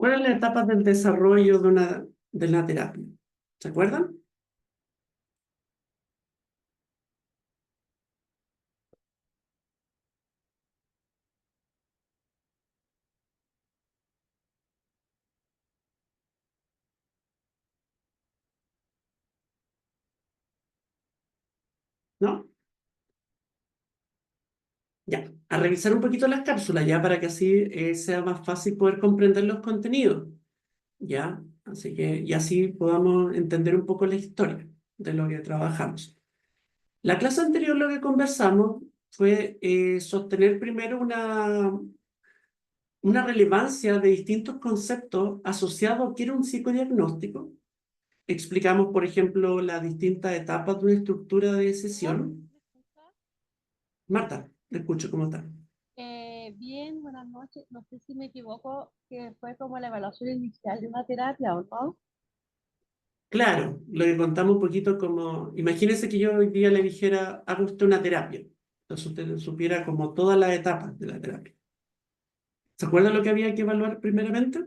¿Cuál es la etapa del desarrollo de la terapia? ¿Se acuerdan? ¿No? Ya, a revisar un poquito las cápsulas, ya para que así sea más fácil poder comprender los contenidos, ¿ya? Así que, y así podamos entender un poco la historia de lo que trabajamos. La clase anterior lo que conversamos fue sostener primero una relevancia de distintos conceptos asociados a qué era un psicodiagnóstico. Explicamos, por ejemplo, las distintas etapas de una estructura de Hola, sesión. ¿me escucha? Marta, te escucho, ¿cómo está? Bien, buenas noches. No sé si me equivoco, que fue como la evaluación inicial de una terapia, ¿o no? Claro, lo que contamos un poquito como, imagínese que yo hoy día le dijera, haga usted una terapia. Entonces usted supiera como todas las etapas de la terapia. ¿Se acuerda lo que había que evaluar primeramente?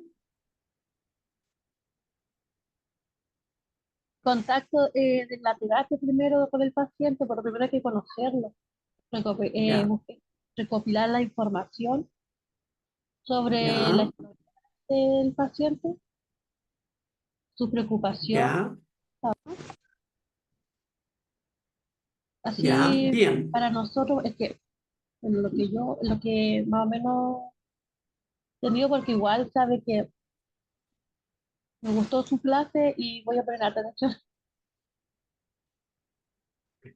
Contacto de la terapia primero con el paciente, pero primero hay que conocerlo, Ya, recopilar la información sobre la ya, historia del paciente, su preocupación, ya, ya, así bien. para nosotros es que bueno, lo que más o menos he tenido, porque igual sabe que me gustó su clase y voy a poner atención.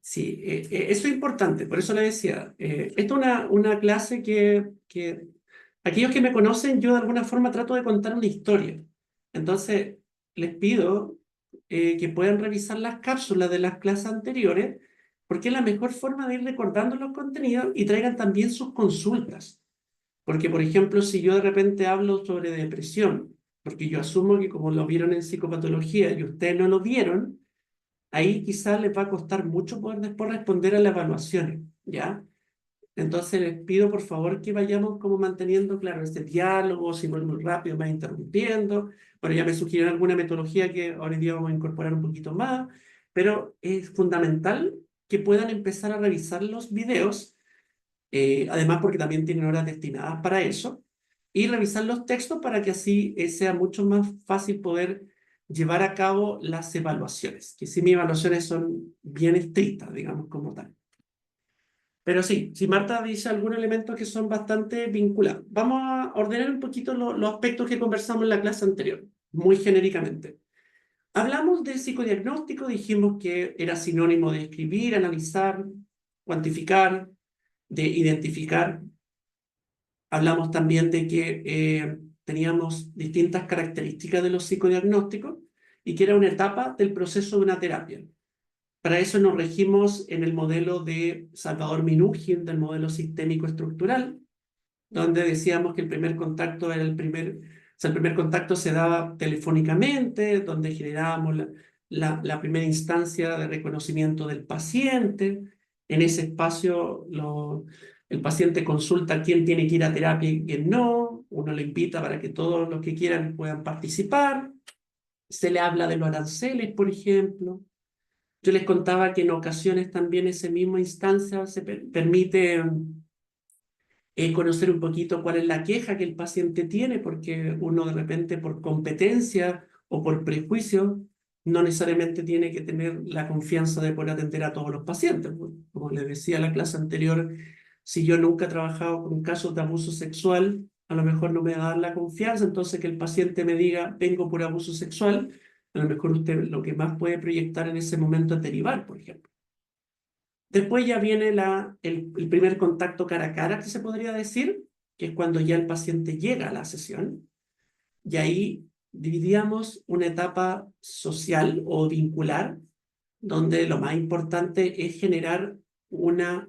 Sí, eso es importante, por eso le decía, esta es una clase que aquellos que me conocen, yo de alguna forma trato de contar una historia. Entonces, les pido que puedan revisar las cápsulas de las clases anteriores, porque es la mejor forma de ir recordando los contenidos y traigan también sus consultas. Porque, por ejemplo, si yo de repente hablo sobre depresión, porque yo asumo que como lo vieron en psicopatología y ustedes no lo vieron, ahí quizás les va a costar mucho poder después responder a las evaluaciones, ¿ya? Entonces les pido por favor que vayamos como manteniendo, claro, este diálogo, si voy muy rápido me va interrumpiendo. Bueno, ya me sugirieron alguna metodología que hoy en día vamos a incorporar un poquito más, pero es fundamental que puedan empezar a revisar los videos, además porque también tienen horas destinadas para eso, y revisar los textos para que así sea mucho más fácil poder llevar a cabo las evaluaciones, que sí mis evaluaciones son bien estrictas, digamos, como tal. Pero sí, si Marta dice algunos elementos que son bastante vinculados, vamos a ordenar un poquito los aspectos que conversamos en la clase anterior, muy genéricamente. Hablamos de psicodiagnóstico, dijimos que era sinónimo de escribir, analizar, cuantificar, de identificar. Hablamos también de que teníamos distintas características de los psicodiagnósticos y que era una etapa del proceso de una terapia. Para eso nos regimos en el modelo de Salvador Minuchin, del modelo sistémico estructural, donde decíamos que el primer contacto era el primer contacto se daba telefónicamente, donde generábamos la primera instancia de reconocimiento del paciente. En ese espacio el paciente consulta quién tiene que ir a terapia y quién no. Uno le invita para que todos los que quieran puedan participar. Se le habla de los aranceles, por ejemplo. Yo les contaba que en ocasiones también esa misma instancia se permite conocer un poquito cuál es la queja que el paciente tiene, porque uno de repente por competencia o por prejuicio no necesariamente tiene que tener la confianza de poder atender a todos los pacientes. Como les decía en la clase anterior, si yo nunca he trabajado con casos de abuso sexual, a lo mejor no me va a dar la confianza, entonces que el paciente me diga, vengo por abuso sexual, a lo mejor usted lo que más puede proyectar en ese momento es derivar, por ejemplo. Después ya viene el primer contacto cara a cara, que se podría decir, que es cuando ya el paciente llega a la sesión, y ahí dividíamos una etapa social o vincular, donde lo más importante es generar una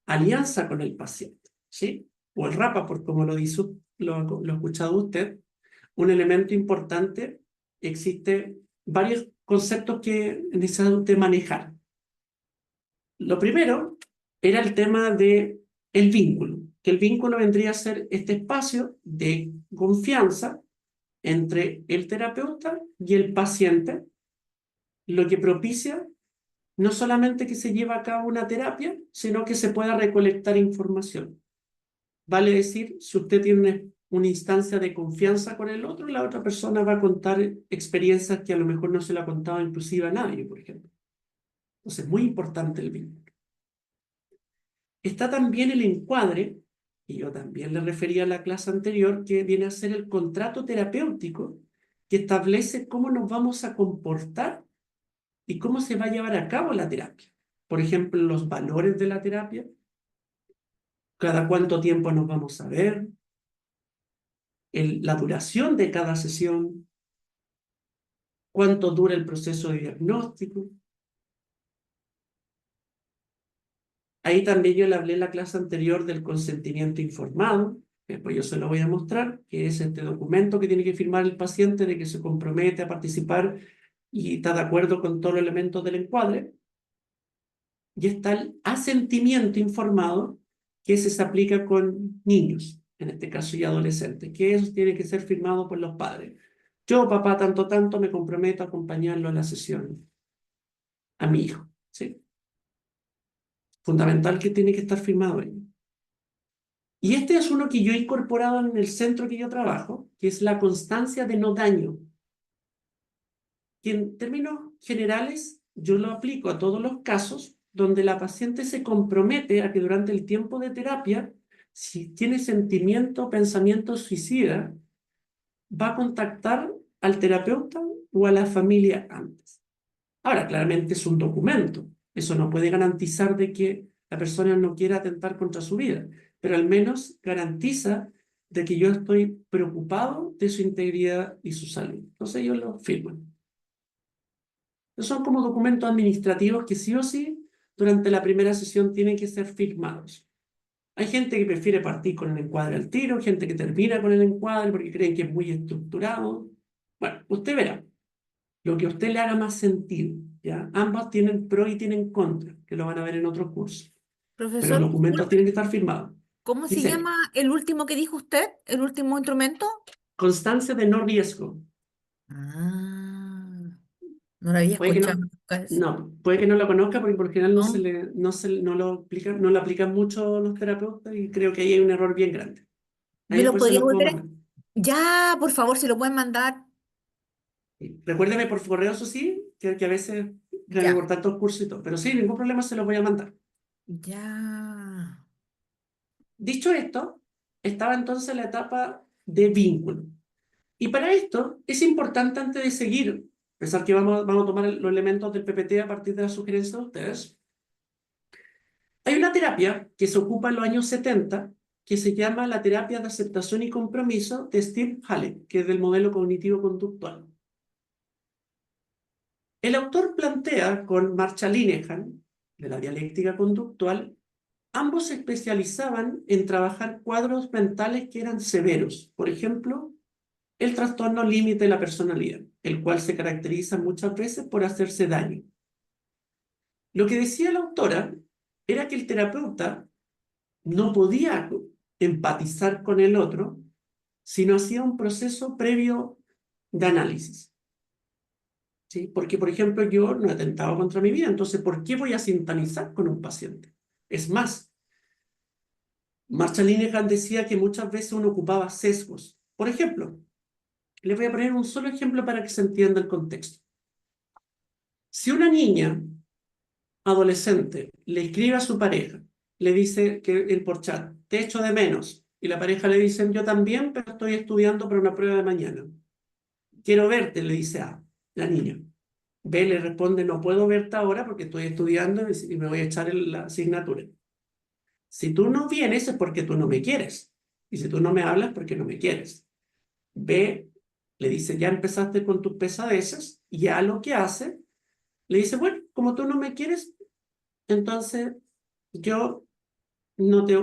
alianza con el paciente, ¿sí? O el rapport, como lo dice, lo ha escuchado usted, un elemento importante, existe varios conceptos que necesita usted manejar. Lo primero era el tema de el vínculo, que el vínculo vendría a ser este espacio de confianza entre el terapeuta y el paciente, lo que propicia no solamente que se lleve a cabo una terapia, sino que se pueda recolectar información. Vale decir, si usted tiene una instancia de confianza con el otro, la otra persona va a contar experiencias que a lo mejor no se la ha contado inclusive a nadie, por ejemplo. Entonces, muy importante el vínculo. Está también el encuadre, y yo también le refería a la clase anterior, que viene a ser el contrato terapéutico que establece cómo nos vamos a comportar y cómo se va a llevar a cabo la terapia. Por ejemplo, los valores de la terapia, cada cuánto tiempo nos vamos a ver, la duración de cada sesión, cuánto dura el proceso de diagnóstico. Ahí también yo le hablé en la clase anterior del consentimiento informado, después yo se lo voy a mostrar, que es este documento que tiene que firmar el paciente de que se compromete a participar y está de acuerdo con todos los elementos del encuadre. Y está el asentimiento informado, que ese se aplica con niños, en este caso y adolescentes, que eso tiene que ser firmado por los padres. Yo, papá, tanto, me comprometo a acompañarlo a la sesión, a mi hijo, ¿sí? Fundamental que tiene que estar firmado ahí. Y este es uno que yo he incorporado en el centro que yo trabajo, que es la constancia de no daño, que en términos generales yo lo aplico a todos los casos donde la paciente se compromete a que durante el tiempo de terapia, si tiene sentimiento o pensamiento suicida, va a contactar al terapeuta o a la familia antes. Ahora, claramente es un documento. Eso no puede garantizar de que la persona no quiera atentar contra su vida, pero al menos garantiza de que yo estoy preocupado de su integridad y su salud. Entonces ellos lo firman. Son como documentos administrativos que sí o sí durante la primera sesión tienen que ser firmados. Hay gente que prefiere partir con el encuadre al tiro, gente que termina con el encuadre porque creen que es muy estructurado. Bueno, usted verá lo que a usted le haga más sentido, ¿ya? Ambas tienen pro y tienen contra, que lo van a ver en otros cursos. Pero Profesor, los documentos disculpe, tienen que estar firmados. ¿cómo se Dice, llama el último que dijo usted? ¿El último instrumento? constancia de no riesgo. Ah, no lo había Puede que escuchado no, nunca eso. no, puede que no lo conozca porque por lo general ¿No? no lo aplican mucho los terapeutas y creo que ahí hay un error bien grande. Ahí ¿Me lo después se podría los puedo volver mandar. Ya, por favor, si lo pueden mandar. Sí. Recuérdeme por correo, eso sí, que a veces creo que Ya, por tantos cursos y todo, pero sí, ningún problema se los voy a mandar. ya. Dicho esto, estaba entonces la etapa de vínculo. Y para esto es importante antes de seguir, pensar que vamos a tomar los elementos del PPT a partir de las sugerencias de ustedes. Hay una terapia que se ocupa en los años 70 que se llama la terapia de aceptación y compromiso de Steve Hallett, que es del modelo cognitivo-conductual. El autor plantea con Marsha Linehan, de la dialéctica conductual, ambos se especializaban en trabajar cuadros mentales que eran severos. Por ejemplo, el trastorno límite de la personalidad, el cual se caracteriza muchas veces por hacerse daño. Lo que decía la autora era que el terapeuta no podía empatizar con el otro si no hacía un proceso previo de análisis. ¿Sí? Porque, por ejemplo, yo no he atentado contra mi vida, entonces, ¿por qué voy a sintonizar con un paciente? Es más, Marshall Linehan decía que muchas veces uno ocupaba sesgos. Por ejemplo, les voy a poner un solo ejemplo para que se entienda el contexto. Si una niña adolescente le escribe a su pareja, le dice que por chat, te echo de menos, y la pareja le dice, yo también, pero estoy estudiando para una prueba de mañana. Quiero verte, le dice A, la niña. B le responde, no puedo verte ahora porque estoy estudiando y me voy a echar la asignatura. Si tú no vienes es porque tú no me quieres. Y si tú no me hablas es porque no me quieres. B le dice, ya empezaste con tus pesadeces, y A lo que hace, le dice, bueno, como tú no me quieres, entonces yo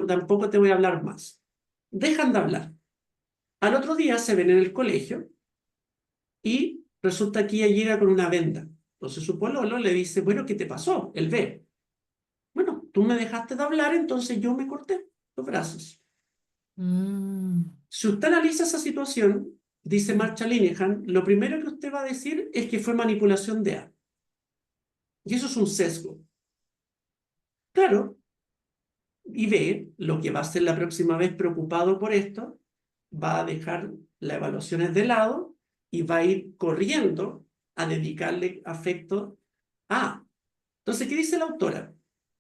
tampoco te voy a hablar más. Dejan de hablar. Al otro día se ven en el colegio y resulta que ella llega con una venda. Entonces su pololo le dice, bueno, ¿qué te pasó? Él ve. Bueno, tú me dejaste de hablar, entonces yo me corté los brazos. Mm, Si usted analiza esa situación, dice Marsha Linehan, lo primero que usted va a decir es que fue manipulación de A. Y eso es un sesgo. Claro, y B, lo que va a hacer la próxima vez preocupado por esto, va a dejar las evaluaciones de lado y va a ir corriendo a dedicarle afecto a A. Entonces, ¿qué dice la autora?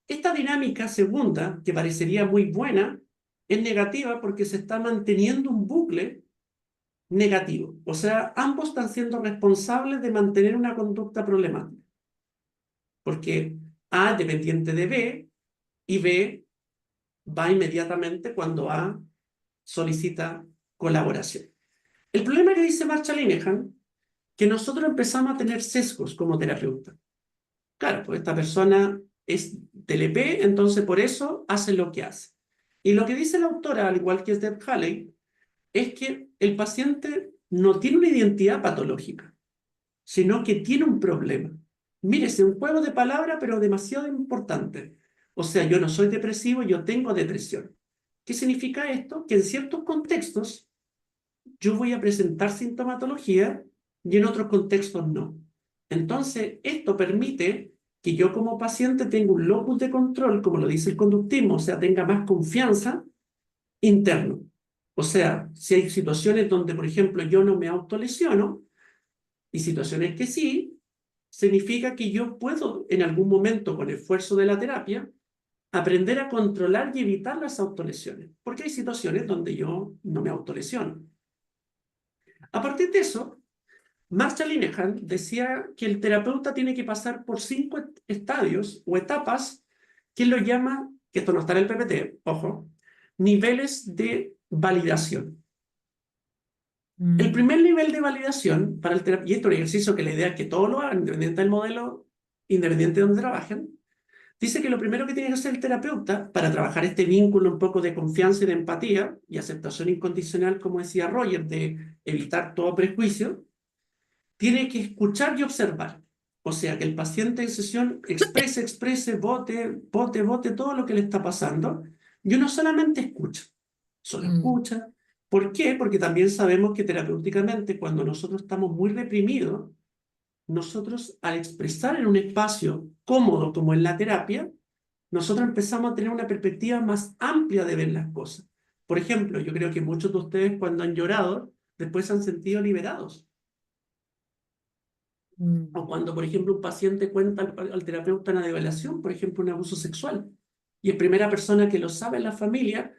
Esta dinámica segunda, que parecería muy buena, es negativa porque se está manteniendo un bucle negativo. O sea, ambos están siendo responsables de mantener una conducta problemática. Porque A es dependiente de B y B va inmediatamente cuando A solicita colaboración. El problema que dice Marsha Linehan, que nosotros empezamos a tener sesgos como terapeuta. Claro, pues esta persona es TLP, entonces por eso hace lo que hace. Y lo que dice la autora, al igual que Deb Halley, es que el paciente no tiene una identidad patológica, sino que tiene un problema. Mírese, un juego de palabras, pero demasiado importante. O sea, yo no soy depresivo, yo tengo depresión. ¿Qué significa esto? Que en ciertos contextos yo voy a presentar sintomatología y en otros contextos no. Entonces, esto permite que yo como paciente tenga un locus de control, como lo dice el conductismo, o sea, tenga más confianza interno. O sea, si hay situaciones donde, por ejemplo, yo no me autolesiono y situaciones que sí, significa que yo puedo en algún momento, con esfuerzo de la terapia, aprender a controlar y evitar las autolesiones, porque hay situaciones donde yo no me autolesiono. A partir de eso, Marsha Linehan decía que el terapeuta tiene que pasar por 5 estadios o etapas que él lo llama, que esto no está en el PPT, ojo, niveles de validación. El Mm. primer nivel de validación para el terapeuta, y esto es un ejercicio que la idea es que todos lo hagan, independiente del modelo, independiente de donde trabajen, dice que lo primero que tiene que hacer el terapeuta para trabajar este vínculo un poco de confianza y de empatía y aceptación incondicional, como decía Roger, de evitar todo prejuicio, tiene que escuchar y observar. O sea, que el paciente en sesión exprese, vote todo lo que le está pasando. Y uno solamente escucha, solo Mm. escucha. ¿Por qué? Porque también sabemos que terapéuticamente, cuando nosotros estamos muy reprimidos, nosotros al expresar en un espacio cómodo como en la terapia, nosotros empezamos a tener una perspectiva más amplia de ver las cosas. Por ejemplo, yo creo que muchos de ustedes cuando han llorado, después se han sentido liberados. O Mm. cuando, por ejemplo, un paciente cuenta al terapeuta una develación, por ejemplo, un abuso sexual, y es primera persona que lo sabe en la familia,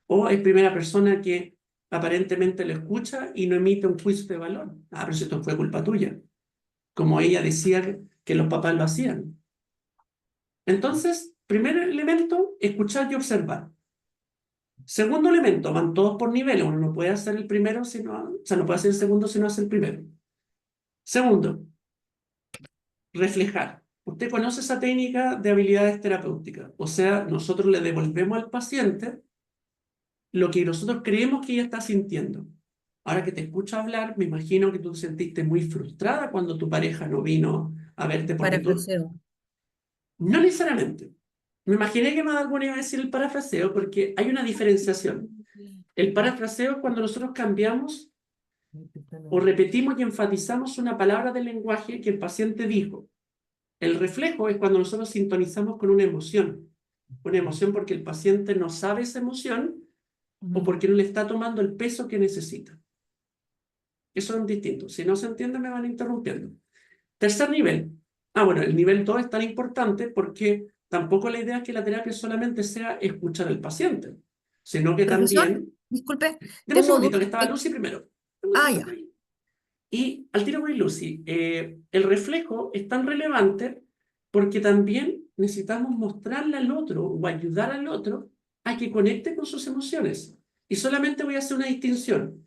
o es primera persona que aparentemente lo escucha y no emite un juicio de valor. Ah, pero si esto fue culpa tuya. Como ella decía que los papás lo hacían. Entonces, primer elemento, escuchar y observar. Segundo elemento, van todos por niveles. Uno no puede hacer el primero, o sea, no puede hacer el segundo si no hace el primero. Segundo, reflejar. Usted conoce esa técnica de habilidades terapéuticas. O sea, nosotros le devolvemos al paciente lo que nosotros creemos que ella está sintiendo. Ahora que te escucho hablar, me imagino que tú te sentiste muy frustrada cuando tu pareja no vino a verte porque tú... Parafraseo. No necesariamente. Me imaginé que más alguna iba a decir el parafraseo porque hay una diferenciación. El parafraseo es cuando nosotros cambiamos o repetimos y enfatizamos una palabra del lenguaje que el paciente dijo. El reflejo es cuando nosotros sintonizamos con una emoción porque el paciente no sabe esa emoción o Mm. porque no le está tomando el peso que necesita. Eso es distinto. Si no se entiende, me van interrumpiendo. Tercer nivel. Ah, bueno, el nivel 2 es tan importante porque tampoco la idea es que la terapia solamente sea escuchar al paciente, sino que Profesor, también... disculpe, Deme un tengo segundito, que dudas. estaba Lucy primero. Ah, ya. Y al tiro voy, Lucy. El reflejo es tan relevante porque también necesitamos mostrarle al otro o ayudar al otro a que conecte con sus emociones. Y solamente voy a hacer una distinción.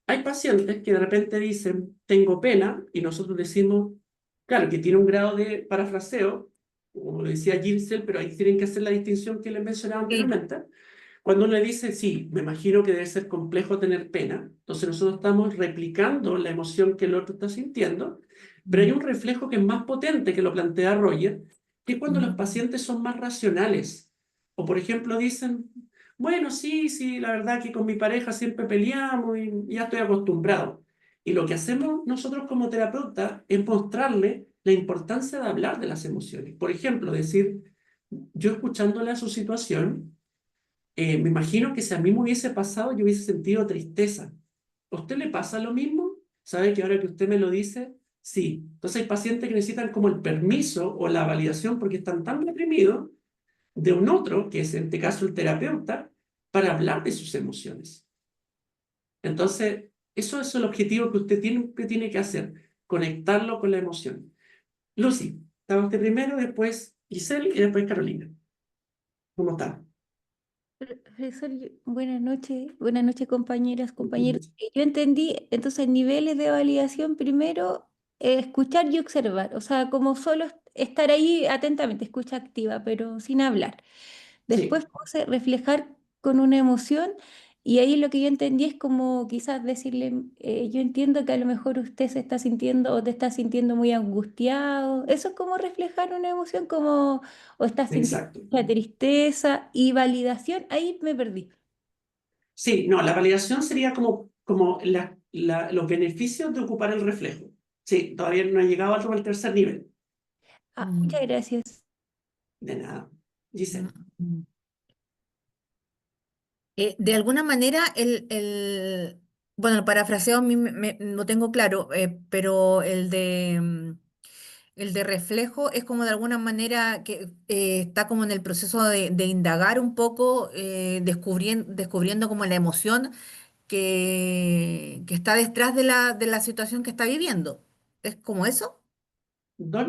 Hay pacientes que de repente dicen, tengo pena, y nosotros decimos, claro, que tiene un grado de parafraseo, como decía Ginsel, pero ahí tienen que hacer la distinción que les mencionaba Sí. anteriormente. Cuando uno le dice, sí, me imagino que debe ser complejo tener pena, entonces nosotros estamos replicando la emoción que el otro está sintiendo, pero hay Mm. un reflejo que es más potente que lo plantea Roger, que es cuando los Mm. pacientes son más racionales. O por ejemplo dicen, bueno, sí, la verdad que con mi pareja siempre peleamos y ya estoy acostumbrado. Y lo que hacemos nosotros como terapeutas es mostrarle la importancia de hablar de las emociones. Por ejemplo, decir, yo escuchándole a su situación, me imagino que si a mí me hubiese pasado, yo hubiese sentido tristeza. ¿A usted le pasa lo mismo? ¿Sabe que ahora que usted me lo dice? Sí. Entonces hay pacientes que necesitan como el permiso o la validación porque están tan reprimidos de un otro, que es en este caso el terapeuta, para hablar de sus emociones. Entonces, eso es el objetivo que tiene que hacer, conectarlo con la emoción. Lucy, estaba usted primero, después Giselle y después Carolina. ¿Cómo está? Profesor, buenas noches compañeras, compañeros. Yo entendí, entonces, niveles de validación, primero, escuchar y observar, o sea, como solo estar ahí atentamente, escucha activa, pero sin hablar. Después Sí, puse reflejar con una emoción y ahí lo que yo entendí es como quizás decirle, yo entiendo que a lo mejor usted se está sintiendo o te está sintiendo muy angustiado. Eso es como reflejar una emoción, como o estás sintiendo exacto. mucha tristeza y validación. Ahí me perdí. Sí, no, la validación sería como los beneficios de ocupar el reflejo. Sí, todavía no he llegado al tercer nivel. Ah, muchas Mm, gracias. De nada. mm, Giselle. mm. De alguna manera, bueno, el parafraseo a mí no tengo claro, pero el de reflejo es como de alguna manera que está como en el proceso de indagar un poco, descubriendo como la emoción que está detrás de la situación que está viviendo. ¿Es como eso?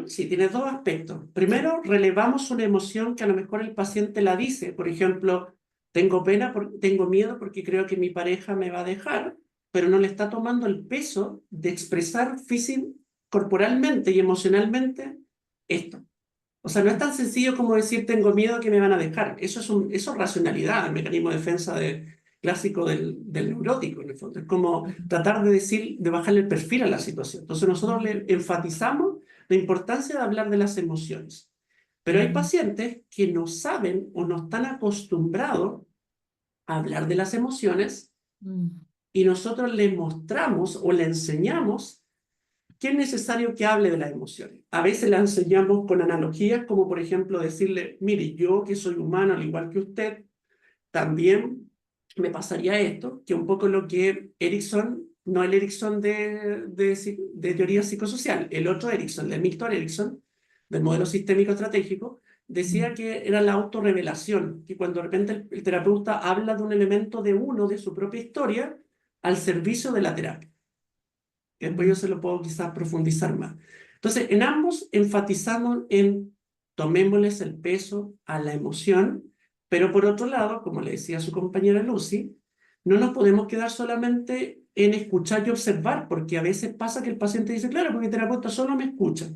Sí, tiene dos aspectos. Primero, relevamos una emoción que a lo mejor el paciente la dice. Por ejemplo, tengo pena, tengo miedo porque creo que mi pareja me va a dejar, pero no le está tomando el peso de expresar corporalmente y emocionalmente esto. O sea, no es tan sencillo como decir tengo miedo que me van a dejar. Eso es racionalidad, el mecanismo de defensa clásico del neurótico, en el fondo. Es como tratar de decir, de bajarle el perfil a la situación. Entonces nosotros le enfatizamos la importancia de hablar de las emociones. Pero hay Mm, pacientes que no saben o no están acostumbrados a hablar de las emociones mm, y nosotros le mostramos o le enseñamos que es necesario que hable de las emociones. A veces la enseñamos con analogías, como por ejemplo decirle, mire, yo que soy humano al igual que usted, también me pasaría esto, que un poco lo que Erickson, no el Erickson de teoría psicosocial, el otro Erickson, el Milton Erickson, del modelo sistémico estratégico, decía mm, que era la autorrevelación, que cuando de repente el terapeuta habla de un elemento de uno, de su propia historia, al servicio de la terapia que después yo mm, se lo puedo quizás profundizar más. Entonces, en ambos enfatizamos en tomémosles el peso a la emoción, pero por otro lado, como le decía su compañera Lucy, no nos podemos quedar solamente en escuchar y observar, porque a veces pasa que el paciente dice, claro, porque mi terapeuta solo me escucha.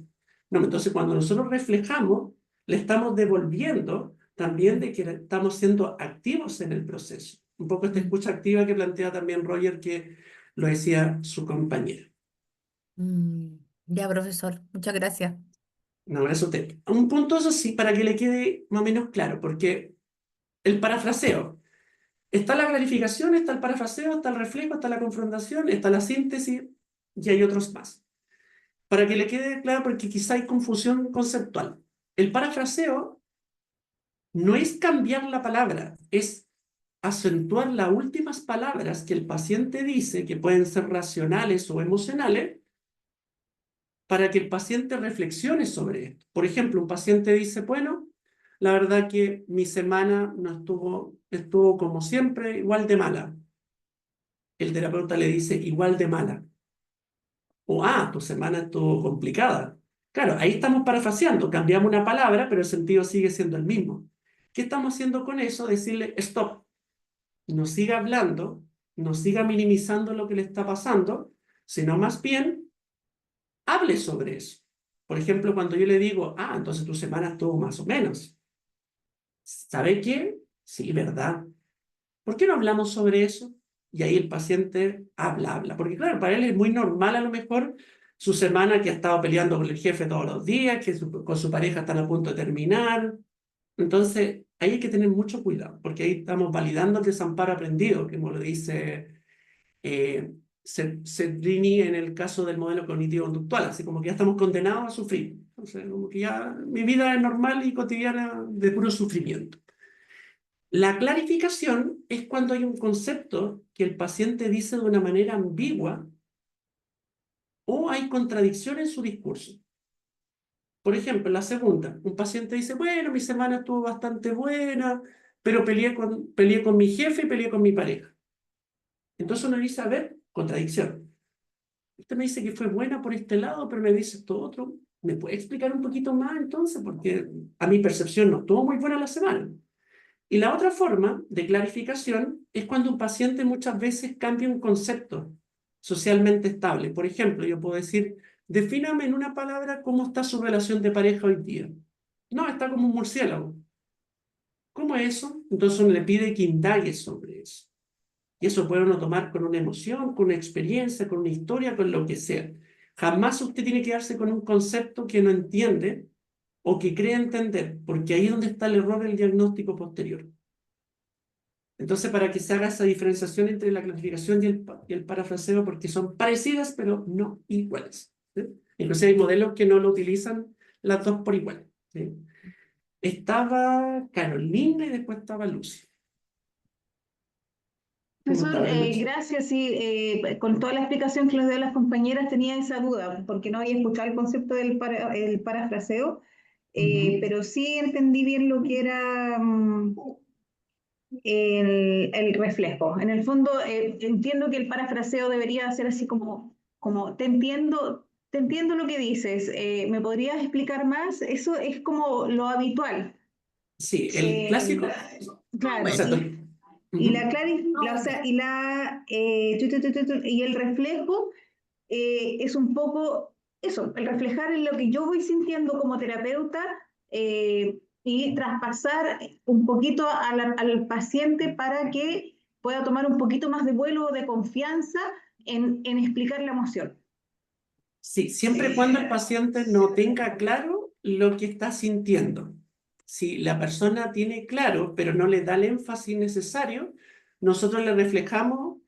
No, entonces cuando nosotros reflejamos, le estamos devolviendo también de que estamos siendo activos en el proceso. Un poco esta mm, escucha activa que plantea también Roger, que lo decía su compañera. Ya, profesor, muchas gracias. No, eso un punto, eso sí, para que le quede más o menos claro, porque el parafraseo, está la clarificación, está el parafraseo, está el reflejo, está la confrontación, está la síntesis y hay otros más. Para que le quede claro, porque quizá hay confusión conceptual. El parafraseo no es cambiar la palabra, es acentuar las últimas palabras que el paciente dice, que pueden ser racionales o emocionales, para que el paciente reflexione sobre esto. Por ejemplo, un paciente dice, bueno, la verdad que mi semana no estuvo como siempre, igual de mala. El terapeuta le dice, igual de mala. O, tu semana estuvo complicada. Claro, ahí estamos parafraseando, cambiamos una palabra, pero el sentido sigue siendo el mismo. ¿Qué estamos haciendo con eso? Decirle, stop, no siga hablando, no siga minimizando lo que le está pasando, sino más bien hable sobre eso. Por ejemplo, cuando yo le digo, entonces tu semana estuvo más o menos. ¿Sabe qué? Sí, ¿verdad? ¿Por qué no hablamos sobre eso? Y ahí el paciente habla. Porque claro, para él es muy normal a lo mejor su semana que ha estado peleando con el jefe todos los días, que con su pareja están a punto de terminar. Entonces, ahí hay que tener mucho cuidado, porque ahí estamos validando el desamparo aprendido, como lo dice eh, Cedrini en el caso del modelo cognitivo-conductual, así como que ya estamos condenados a sufrir. O sea, como que ya mi vida es normal y cotidiana de puro sufrimiento. La clarificación es cuando hay un concepto que el paciente dice de una manera ambigua o hay contradicción en su discurso. Por ejemplo, la segunda, un paciente dice, bueno, mi semana estuvo bastante buena, pero peleé con mi jefe y peleé con mi pareja. Entonces uno dice, a ver, contradicción. Usted me dice que fue buena por este lado, pero me dice esto otro. ¿Me puede explicar un poquito más entonces? Porque a mi percepción no estuvo muy buena la semana. Y la otra forma de clarificación es cuando un paciente muchas veces cambia un concepto socialmente estable. Por ejemplo, yo puedo decir, defíname en una palabra cómo está su relación de pareja hoy día. No, está como un murciélago. ¿Cómo es eso? Entonces uno le pide que indague sobre eso. Y eso puede uno tomar con una emoción, con una experiencia, con una historia, con lo que sea. Jamás usted tiene que quedarse con un concepto que no entiende o que cree entender, porque ahí es donde está el error del diagnóstico posterior. Entonces, para que se haga esa diferenciación entre la clasificación y el parafraseo, porque son parecidas, pero no iguales, ¿sí? Inclusive hay modelos que no lo utilizan las dos por igual, ¿sí? Estaba Carolina y después estaba Lucy. ¿Cómo Profesor, estaba, Lucy? gracias. Sí, con toda la explicación que les dio a las compañeras tenía esa duda, porque no había escuchado el concepto del el parafraseo, pero sí entendí bien lo que era el reflejo. En el fondo, entiendo que el parafraseo debería ser así como te entiendo lo que dices, ¿me podrías explicar más? Eso es como lo habitual. Sí, el clásico. Claro, Exacto. y la No, o sea, y el reflejo es un poco eso, el reflejar en lo que yo voy sintiendo como terapeuta y traspasar un poquito al paciente para que pueda tomar un poquito más de vuelo o de confianza en explicar la emoción. Sí, siempre y cuando el paciente no tenga claro lo que está sintiendo. Si la persona tiene claro, pero no le da el énfasis necesario, nosotros le reflejamos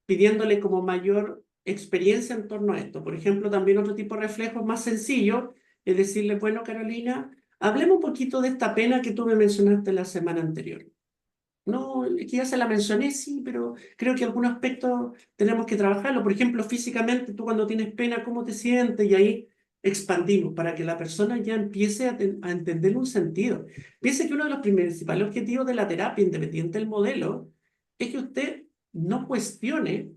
pidiéndole como mayor experiencia en torno a esto. Por ejemplo, también otro tipo de reflejo más sencillo es decirle, bueno, Carolina, hablemos un poquito de esta pena que tú me mencionaste la semana anterior. No, es que ya se la mencioné, sí, pero creo que algunos aspectos tenemos que trabajarlo. Por ejemplo, físicamente, tú cuando tienes pena, ¿cómo te sientes? Y ahí expandimos para que la persona ya empiece a entender un sentido. Piense que uno de los principales objetivos de la terapia, independiente del modelo, es que usted no cuestione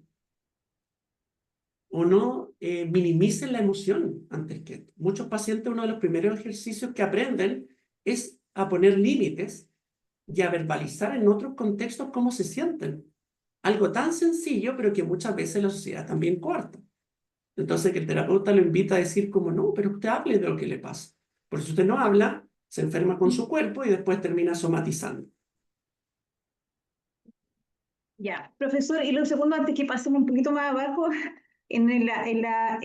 o no minimice la emoción antes que esto. Muchos pacientes, uno de los primeros ejercicios que aprenden es a poner límites y a verbalizar en otros contextos cómo se sienten. Algo tan sencillo, pero que muchas veces la sociedad también corta. Entonces, que el terapeuta lo invita a decir como, no, pero usted hable de lo que le pasa. Porque si usted no habla, se enferma con su cuerpo y después termina somatizando. Ya, profesor, y lo segundo, antes que pasemos un poquito más abajo, en la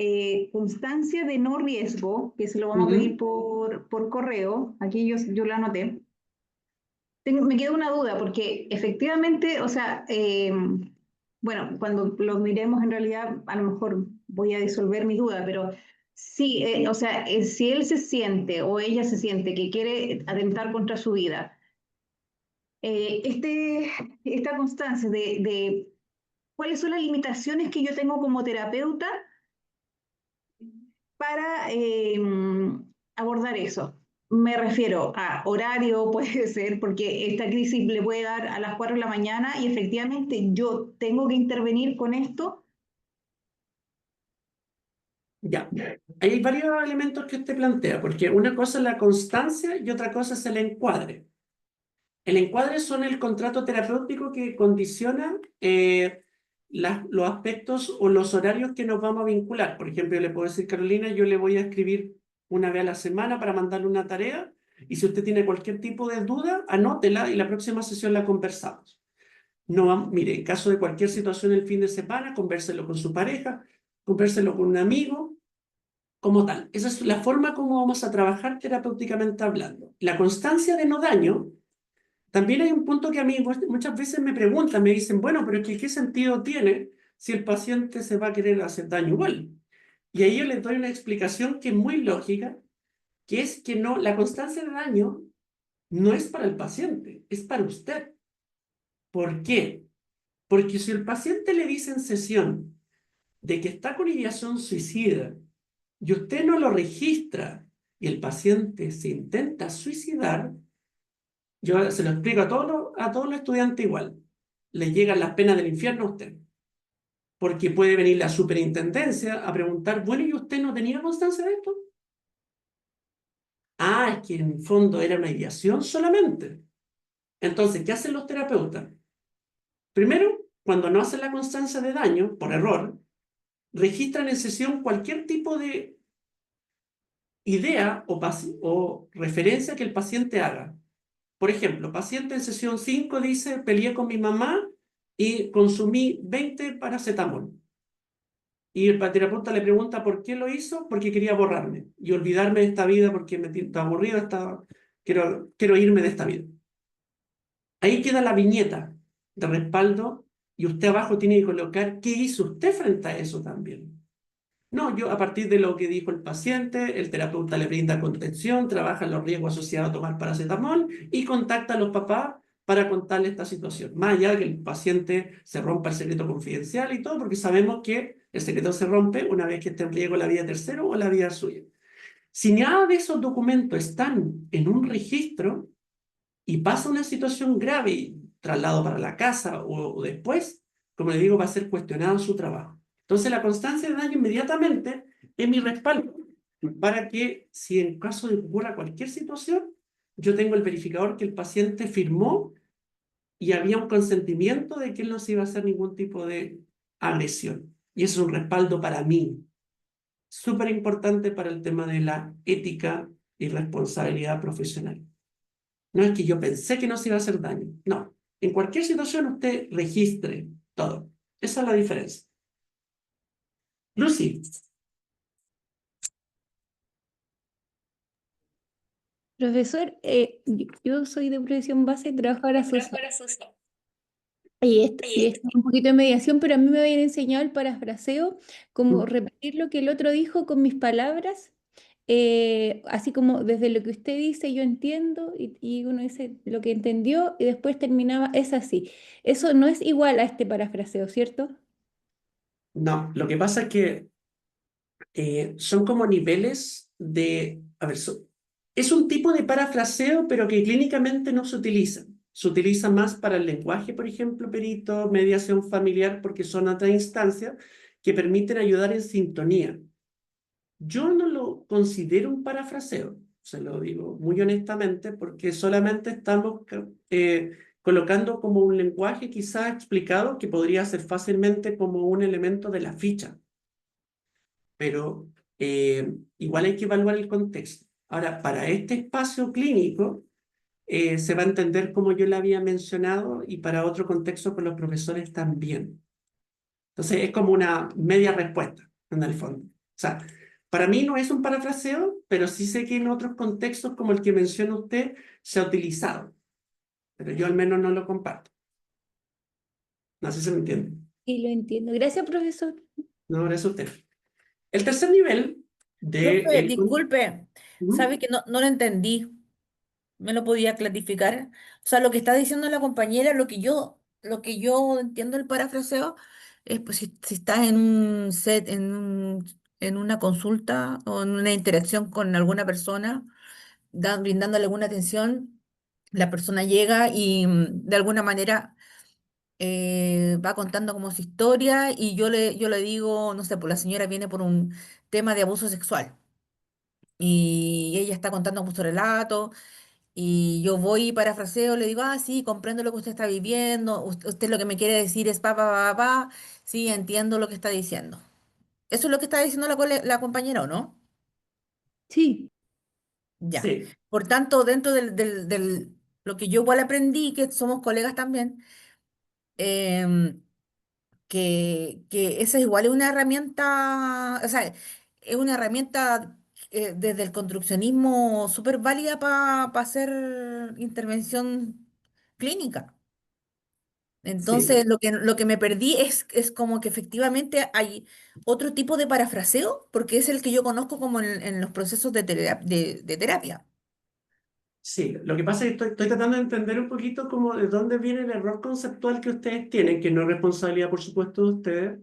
constancia de no riesgo, que se lo vamos a pedir por correo, aquí yo lo anoté, me queda una duda, porque efectivamente, o sea, bueno, cuando lo miremos en realidad, a lo mejor voy a disolver mi duda, pero sí, o sea, si él se siente o ella se siente que quiere atentar contra su vida, esta constancia de cuáles son las limitaciones que yo tengo como terapeuta para abordar eso. Me refiero a horario, puede ser, porque esta crisis le puede dar a las 4 de la mañana y efectivamente yo tengo que intervenir con esto. Ya, hay varios elementos que usted plantea, porque una cosa es la constancia y otra cosa es el encuadre. El encuadre son el contrato terapéutico que condiciona los aspectos o los horarios que nos vamos a vincular. Por ejemplo, yo le puedo decir, Carolina, yo le voy a escribir una vez a la semana para mandarle una tarea y si usted tiene cualquier tipo de duda, anótela y la próxima sesión la conversamos. No, mire, en caso de cualquier situación el fin de semana, convérselo con su pareja, convérselo con un amigo, como tal. Esa es la forma como vamos a trabajar terapéuticamente hablando. La constancia de no daño. También hay un punto que a mí muchas veces me preguntan, me dicen, bueno, pero es que ¿qué sentido tiene si el paciente se va a querer hacer daño igual? Y ahí yo les doy una explicación que es muy lógica, que es que no, la constancia de daño no es para el paciente, es para usted. ¿Por qué? Porque si el paciente le dice en sesión de que está con ideación suicida y usted no lo registra y el paciente se intenta suicidar, yo se lo explico a todos los estudiantes igual. Le llegan las penas del infierno a usted. Porque puede venir la superintendencia a preguntar, bueno, ¿y usted no tenía constancia de esto? Ah, es que en fondo era una ideación solamente. Entonces, ¿qué hacen los terapeutas? Primero, cuando no hacen la constancia de daño, por error, registran en sesión cualquier tipo de idea o referencia que el paciente haga. Por ejemplo, paciente en sesión 5 dice, peleé con mi mamá y consumí 20 paracetamol. Y el terapeuta le pregunta por qué lo hizo, porque quería borrarme y olvidarme de esta vida porque me siento aburrido, quiero irme de esta vida. Ahí queda la viñeta de respaldo y usted abajo tiene que colocar qué hizo usted frente a eso también. No, yo a partir de lo que dijo el paciente, el terapeuta le brinda contención, trabaja en los riesgos asociados a tomar paracetamol y contacta a los papás para contarle esta situación. Más allá de que el paciente se rompa el secreto confidencial y todo, porque sabemos que el secreto se rompe una vez que esté en riesgo la vida de tercero o la vida suya. Si nada de esos documentos están en un registro y pasa una situación grave, y traslado para la casa o después, como le digo, va a ser cuestionado su trabajo. Entonces, la constancia de daño inmediatamente es mi respaldo para que, si en caso de que ocurra cualquier situación, yo tengo el verificador que el paciente firmó y había un consentimiento de que él no se iba a hacer ningún tipo de agresión. Y eso es un respaldo para mí, súper importante para el tema de la ética y responsabilidad profesional. No es que yo pensé que no se iba a hacer daño. No. En cualquier situación usted registre todo. Esa es la diferencia. Lucy. Profesor, yo soy de profesión base trabajadora social. Y esto es un poquito de mediación, pero a mí me habían enseñado el parafraseo, como repetir lo que el otro dijo con mis palabras, así como desde lo que usted dice yo entiendo y uno dice lo que entendió y después terminaba, es así. Eso no es igual a este parafraseo, ¿cierto? No, lo que pasa es que son como niveles de... A ver, es un tipo de parafraseo, pero que clínicamente no se utiliza. Se utiliza más para el lenguaje, por ejemplo, perito, mediación familiar, porque son otras instancias que permiten ayudar en sintonía. Yo no lo considero un parafraseo, se lo digo muy honestamente, porque solamente estamos colocando como un lenguaje quizás explicado que podría ser fácilmente como un elemento de la ficha, pero igual hay que evaluar el contexto. Ahora, para este espacio clínico, se va a entender como yo le había mencionado y para otro contexto con los profesores también. Entonces, es como una media respuesta, en el fondo. O sea, para mí no es un parafraseo, pero sí sé que en otros contextos como el que menciona usted se ha utilizado, pero yo al menos no lo comparto. No sé si se me entiende. Y lo entiendo. Gracias, profesor. No, ahora es usted. El tercer nivel de... Profe, disculpe, Ujú. sabe que no lo entendí. ¿Me lo podía clarificar? O sea, lo que está diciendo la compañera, lo que yo entiendo del parafraseo, es pues si estás en un set, en una consulta o en una interacción con alguna persona, brindándole alguna atención, la persona llega y de alguna manera va contando como su historia y yo le digo, no sé, pues la señora viene por un tema de abuso sexual y ella está contando como su relato y yo voy y parafraseo, le digo, ah, sí, comprendo lo que usted está viviendo, usted lo que me quiere decir es pa, pa, pa, pa, sí, entiendo lo que está diciendo. Eso es lo que está diciendo la compañera, ¿o no? Sí. Ya. Sí, Por tanto, dentro lo que yo igual aprendí, que somos colegas también, em, que esa igual es una herramienta, o sea, es una herramienta desde el construccionismo súper válida para hacer intervención clínica. Entonces, Sí, lo que me perdí es como que efectivamente hay otro tipo de parafraseo, porque es el que yo conozco como en los procesos de terapia. sí. Lo que pasa es que estoy tratando de entender un poquito como de dónde viene el error conceptual que ustedes tienen, que no es responsabilidad, por supuesto, de ustedes.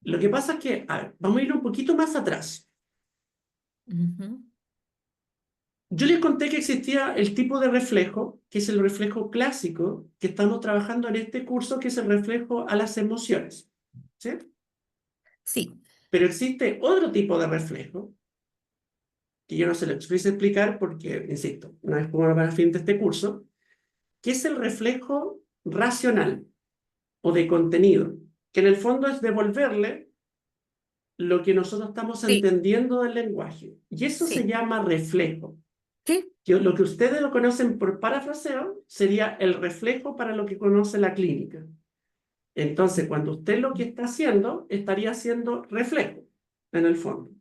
Lo que pasa es que, a ver, vamos a ir un poquito más atrás. Ujú. Yo les conté que existía el tipo de reflejo, que es el reflejo clásico, que estamos trabajando en este curso, que es el reflejo a las emociones. ¿Sí? Sí, Pero existe otro tipo de reflejo, que yo no se lo quise explicar porque, insisto, no es como para el fin de este curso, que es el reflejo racional o de contenido, que en el fondo es devolverle lo que nosotros estamos sí, entendiendo del lenguaje. Y eso se sí, llama reflejo. sí. Lo que ustedes lo conocen por parafraseo sería el reflejo para lo que conoce la clínica. Entonces, cuando usted lo que está haciendo, estaría haciendo reflejo, en el fondo.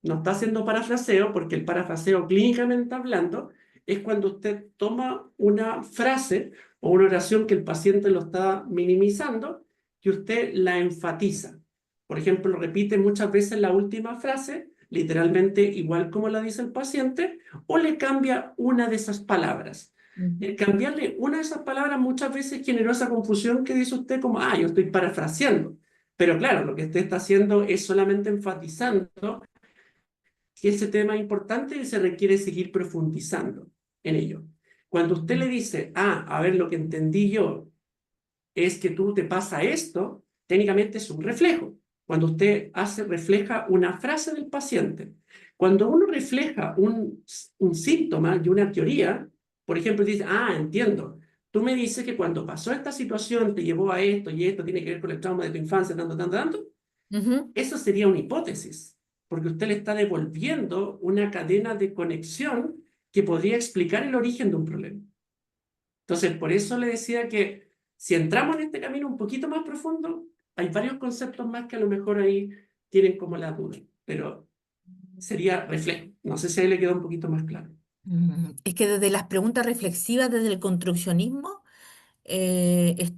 No está haciendo parafraseo, porque el parafraseo clínicamente hablando es cuando usted toma una frase o una oración que el paciente lo está minimizando, que usted la enfatiza. Por ejemplo, repite muchas veces la última frase, literalmente igual como la dice el paciente, o le cambia una de esas palabras. El Ujú. cambiarle una de esas palabras muchas veces generó esa confusión que dice usted como, yo estoy parafraseando. Pero claro, lo que usted está haciendo es solamente enfatizando que ese tema es importante y se requiere seguir profundizando en ello. Cuando usted le dice, a ver, lo que entendí yo es que tú te pasa esto, técnicamente es un reflejo. Cuando usted refleja una frase del paciente. Cuando uno refleja un síntoma y una teoría, por ejemplo, dice, entiendo. Tú me dices que cuando pasó esta situación te llevó a esto y esto tiene que ver con el trauma de tu infancia, tanto, tanto, tanto. Ujú. Eso sería una hipótesis, porque usted le está devolviendo una cadena de conexión que podría explicar el origen de un problema. Entonces, por eso le decía que si entramos en este camino un poquito más profundo, hay varios conceptos más que a lo mejor ahí tienen como la duda, pero sería reflejo. No sé si ahí le queda un poquito más claro. Es que desde las preguntas reflexivas, desde el construccionismo, es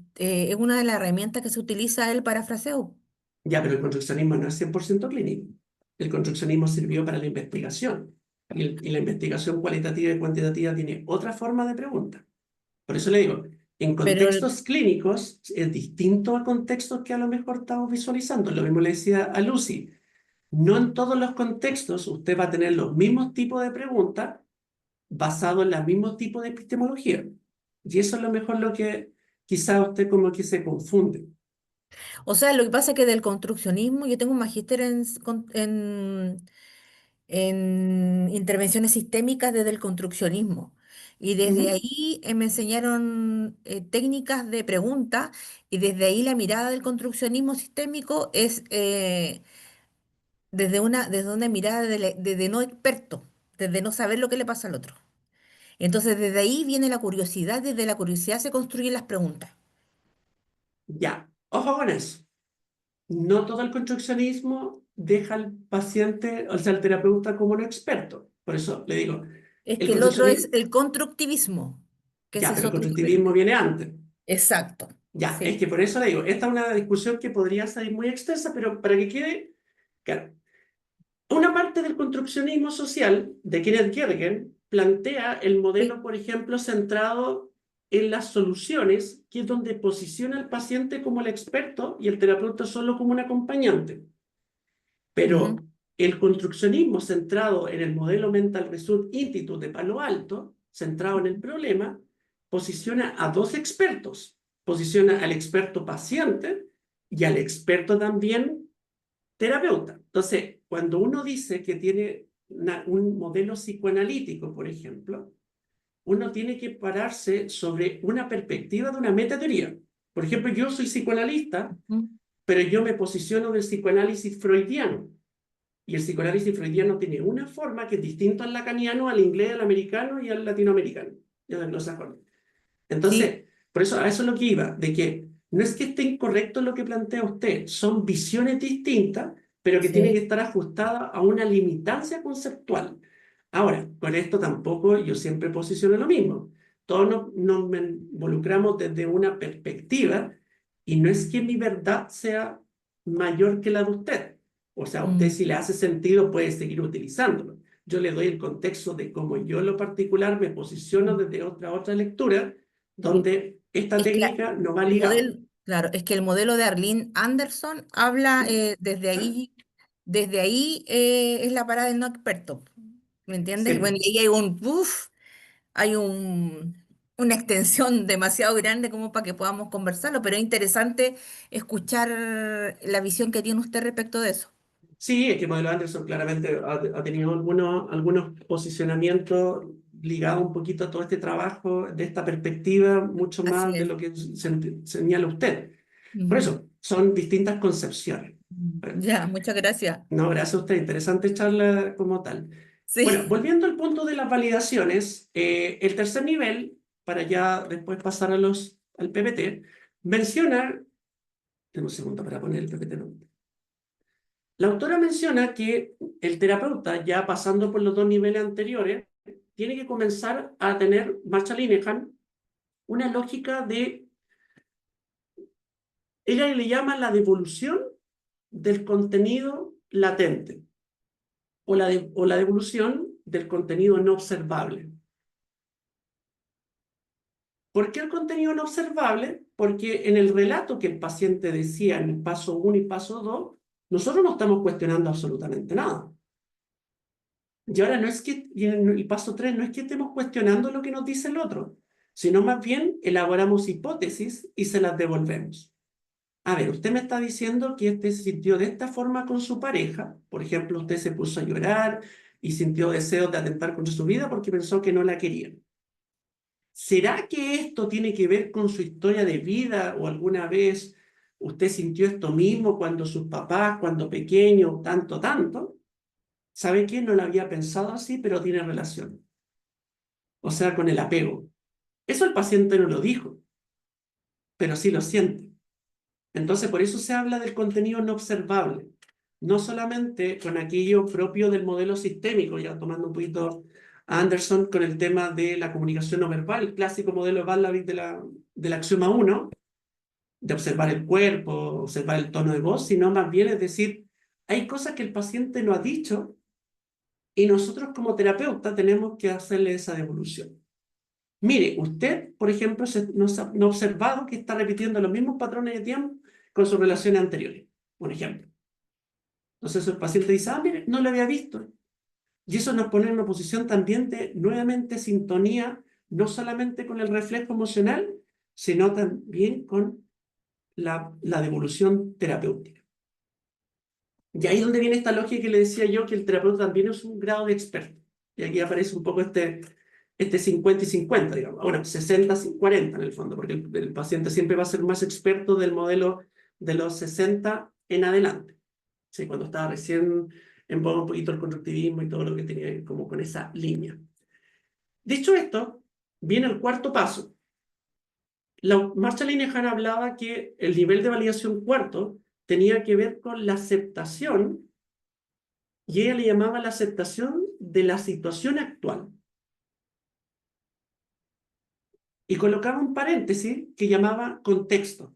una de las herramientas que se utiliza el parafraseo. Ya, pero el construccionismo no es 100% clínico. El construccionismo sirvió para la investigación. Y la investigación cualitativa y cuantitativa tiene otra forma de pregunta. Por eso le digo, en Pero contextos clínicos es distinto a contextos que a lo mejor estamos visualizando. Lo mismo le decía a Lucy. No en todos los contextos usted va a tener los mismos tipos de preguntas basados en los mismos tipos de epistemología. Y eso es lo mejor lo que quizá usted como que se confunde. o sea, lo que pasa es que del construccionismo, yo tengo un magíster en intervenciones sistémicas desde el construccionismo. Y desde Ujú. ahí me enseñaron técnicas de pregunta y desde ahí la mirada del construccionismo sistémico es desde una mirada de no experto, desde no saber lo que le pasa al otro. Entonces desde ahí viene la curiosidad, desde la curiosidad se construyen las preguntas. Ya, ojo con eso. No todo el construccionismo deja al paciente, o sea, al terapeuta como un experto. Por eso le digo, Es el que el otro es construccionismo, el constructivismo, que ese ya, es pero el otro constructivismo nivel. viene antes. Exacto, Ya, es sí. que por eso le digo, esta es una discusión que podría salir muy extensa, pero para que quede claro. Una parte del construccionismo social de Kenneth Kierkegaard plantea el Sí. modelo, por ejemplo, centrado en las soluciones, que es donde posiciona al paciente como el experto y el terapeuta solo como un acompañante. Ujú, Pero el construccionismo centrado en el modelo Mental Research Institute de Palo Alto, centrado en el problema, posiciona a dos expertos. Posiciona al experto paciente y al experto también terapeuta. Entonces, cuando uno dice que tiene un modelo psicoanalítico, por ejemplo, uno tiene que pararse sobre una perspectiva de una metateoría. Por ejemplo, yo soy psicoanalista, ujú. pero yo me posiciono del psicoanálisis freudiano. Y el psicoanálisis freudiano tiene una forma que es distinta al lacaniano, al inglés, al americano y al latinoamericano, y al anglosajón. Sí, Entonces, por eso a eso es lo que iba, de que no es que esté incorrecto lo que plantea usted, son visiones distintas, pero que tienen que sí. estar ajustadas a una limitancia conceptual. Ahora, con esto tampoco yo siempre posiciono lo mismo. todos nos involucramos desde una perspectiva y no es que mi verdad sea mayor que la de usted. O sea, a usted si le hace sentido puede seguir utilizándolo. Yo le doy el contexto de cómo yo en lo particular me posiciono desde otra lectura, donde esta Es que técnica no va el ligada. modelo, claro, es que el modelo de Arlene Anderson habla desde ahí es la parada del no experto, ¿me entiendes? Sí. Bueno, y ahí hay una extensión demasiado grande como para que podamos conversarlo, pero es interesante escuchar la visión que tiene usted respecto de eso. Sí, es que Modelo Anderson claramente ha tenido algunos posicionamientos ligados un poquito a todo este trabajo, de esta perspectiva, mucho Así más de es. lo que señala usted. Por Ujú. eso, son distintas concepciones. Ya, muchas gracias. No, gracias a usted, interesante charla como tal. Bueno, Sí. volviendo al punto de las validaciones, el tercer nivel, para ya después pasar al PPT, menciona, tengo un segundo para poner el PPT, ¿no? La autora menciona que el terapeuta, ya pasando por los dos niveles anteriores, tiene que comenzar a tener, Marshall Linehan, una lógica de, ella le llama la devolución del contenido latente o la devolución del contenido no observable. ¿Por qué el contenido no observable? Porque en el relato que el paciente decía en el paso 1 y paso 2, nosotros no estamos cuestionando absolutamente nada. Y ahora no es que, y en el paso 3, no es que estemos cuestionando lo que nos dice el otro, sino más bien elaboramos hipótesis y se las devolvemos. A ver, usted me está diciendo que usted se sintió de esta forma con su pareja. Por ejemplo, usted se puso a llorar y sintió deseos de atentar contra su vida porque pensó que no la querían. ¿Será que esto tiene que ver con su historia de vida o alguna vez usted sintió esto mismo cuando sus papás, cuando pequeño, tanto? ¿Sabe qué? No lo había pensado así, pero tiene relación. O sea, con el apego. Eso el paciente no lo dijo, pero sí lo siente. Entonces, por eso se habla del contenido no observable, no solamente con aquello propio del modelo sistémico, ya tomando un poquito a Anderson con el tema de la comunicación no verbal, el clásico modelo de Valavich del axioma 1, de observar el cuerpo, observar el tono de voz, sino más bien es decir, hay cosas que el paciente no ha dicho y nosotros como terapeuta tenemos que hacerle esa devolución. Mire, usted, por ejemplo, no ha observado que está repitiendo los mismos patrones de tiempo con sus relaciones anteriores, por ejemplo. Entonces el paciente dice, mire, no lo había visto. Y eso nos pone en una posición también de nuevamente sintonía, no solamente con el reflejo emocional, sino también con la devolución terapéutica. Y ahí es donde viene esta lógica que le decía yo, que el terapeuta también es un grado de experto. Y aquí aparece un poco este 50 y 50, digamos. Bueno, 60 y 40 en el fondo, porque el paciente siempre va a ser más experto del modelo de los 60 en adelante. ¿Sí? Cuando estaba recién en boga un poquito el constructivismo y todo lo que tenía como con esa línea. Dicho esto, viene el cuarto paso. Marshall Linehan hablaba que el nivel de validación cuarto tenía que ver con la aceptación, y ella le llamaba la aceptación de la situación actual. Y colocaba un paréntesis que llamaba contexto.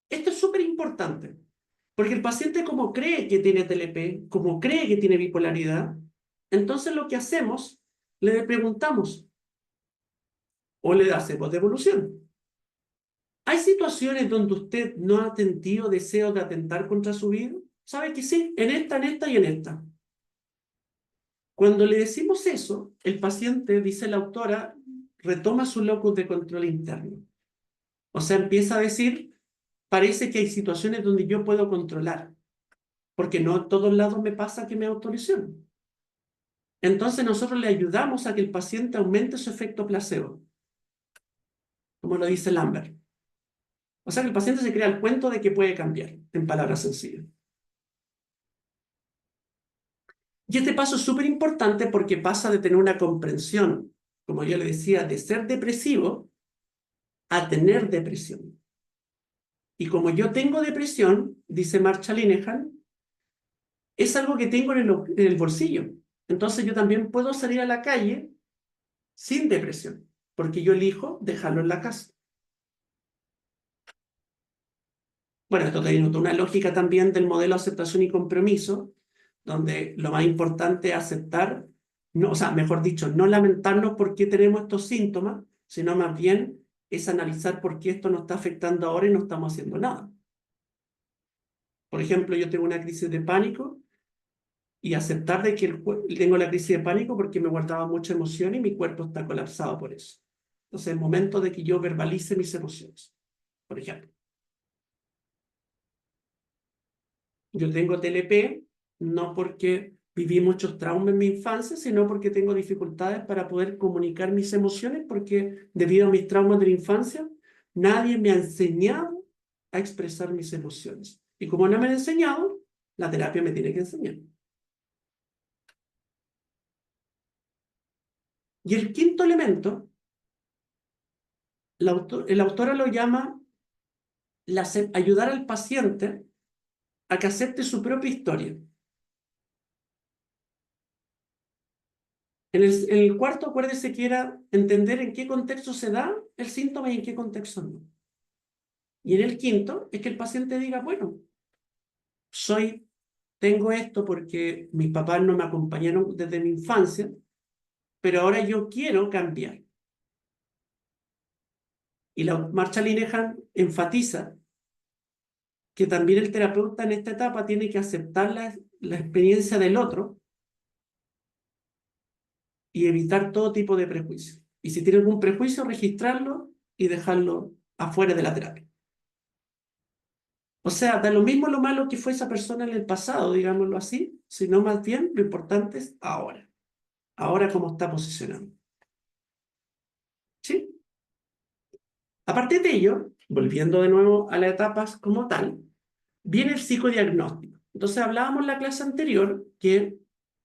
Esto es súper importante, porque el paciente como cree que tiene TLP, como cree que tiene bipolaridad, entonces lo que hacemos, le preguntamos o le hacemos devolución. ¿Hay situaciones donde usted no ha sentido deseo de atentar contra su vida? ¿Sabe que sí? En esta y en esta. Cuando le decimos eso, el paciente, dice la autora, retoma su locus de control interno. O sea, empieza a decir, parece que hay situaciones donde yo puedo controlar, porque no a todos lados me pasa que me autolesiono. Entonces nosotros le ayudamos a que el paciente aumente su efecto placebo, como lo dice Lambert. O sea que el paciente se crea el cuento de que puede cambiar, en palabras sencillas. Y este paso es súper importante porque pasa de tener una comprensión, como yo le decía, de ser depresivo a tener depresión. Y como yo tengo depresión, dice Marshall Linehan, es algo que tengo en el bolsillo. Entonces yo también puedo salir a la calle sin depresión. porque yo elijo dejarlo en la casa. Bueno, esto tiene una lógica también del modelo de aceptación y compromiso, donde lo más importante es aceptar, no, o sea, mejor dicho, no lamentarnos por qué tenemos estos síntomas, sino más bien es analizar por qué esto nos está afectando ahora y no estamos haciendo nada. Por ejemplo, yo tengo una crisis de pánico y aceptar de que tengo la crisis de pánico porque me guardaba mucha emoción y mi cuerpo está colapsado por eso. Entonces, es el momento de que yo verbalice mis emociones, por ejemplo. Yo tengo TLP no porque viví muchos traumas en mi infancia, sino porque tengo dificultades para poder comunicar mis emociones, porque debido a mis traumas de la infancia, nadie me ha enseñado a expresar mis emociones. Y como no me han enseñado, la terapia me tiene que enseñar. Y el quinto elemento, la autora lo llama ayudar al paciente a que acepte su propia historia. En el cuarto, acuérdese que era entender en qué contexto se da el síntoma y en qué contexto no. Y en el quinto es que el paciente diga, bueno, tengo esto porque mis papás no me acompañaron desde mi infancia, pero ahora yo quiero cambiar. Y la Marshall Linehan enfatiza que también el terapeuta en esta etapa tiene que aceptar la experiencia del otro y evitar todo tipo de prejuicios. Y si tiene algún prejuicio, registrarlo y dejarlo afuera de la terapia. O sea, da lo mismo lo malo que fue esa persona en el pasado, digámoslo así, sino más bien lo importante es ahora. Ahora cómo está posicionado. ¿Sí? A partir de ello, volviendo de nuevo a las etapas como tal, viene el psicodiagnóstico. Entonces hablábamos en la clase anterior que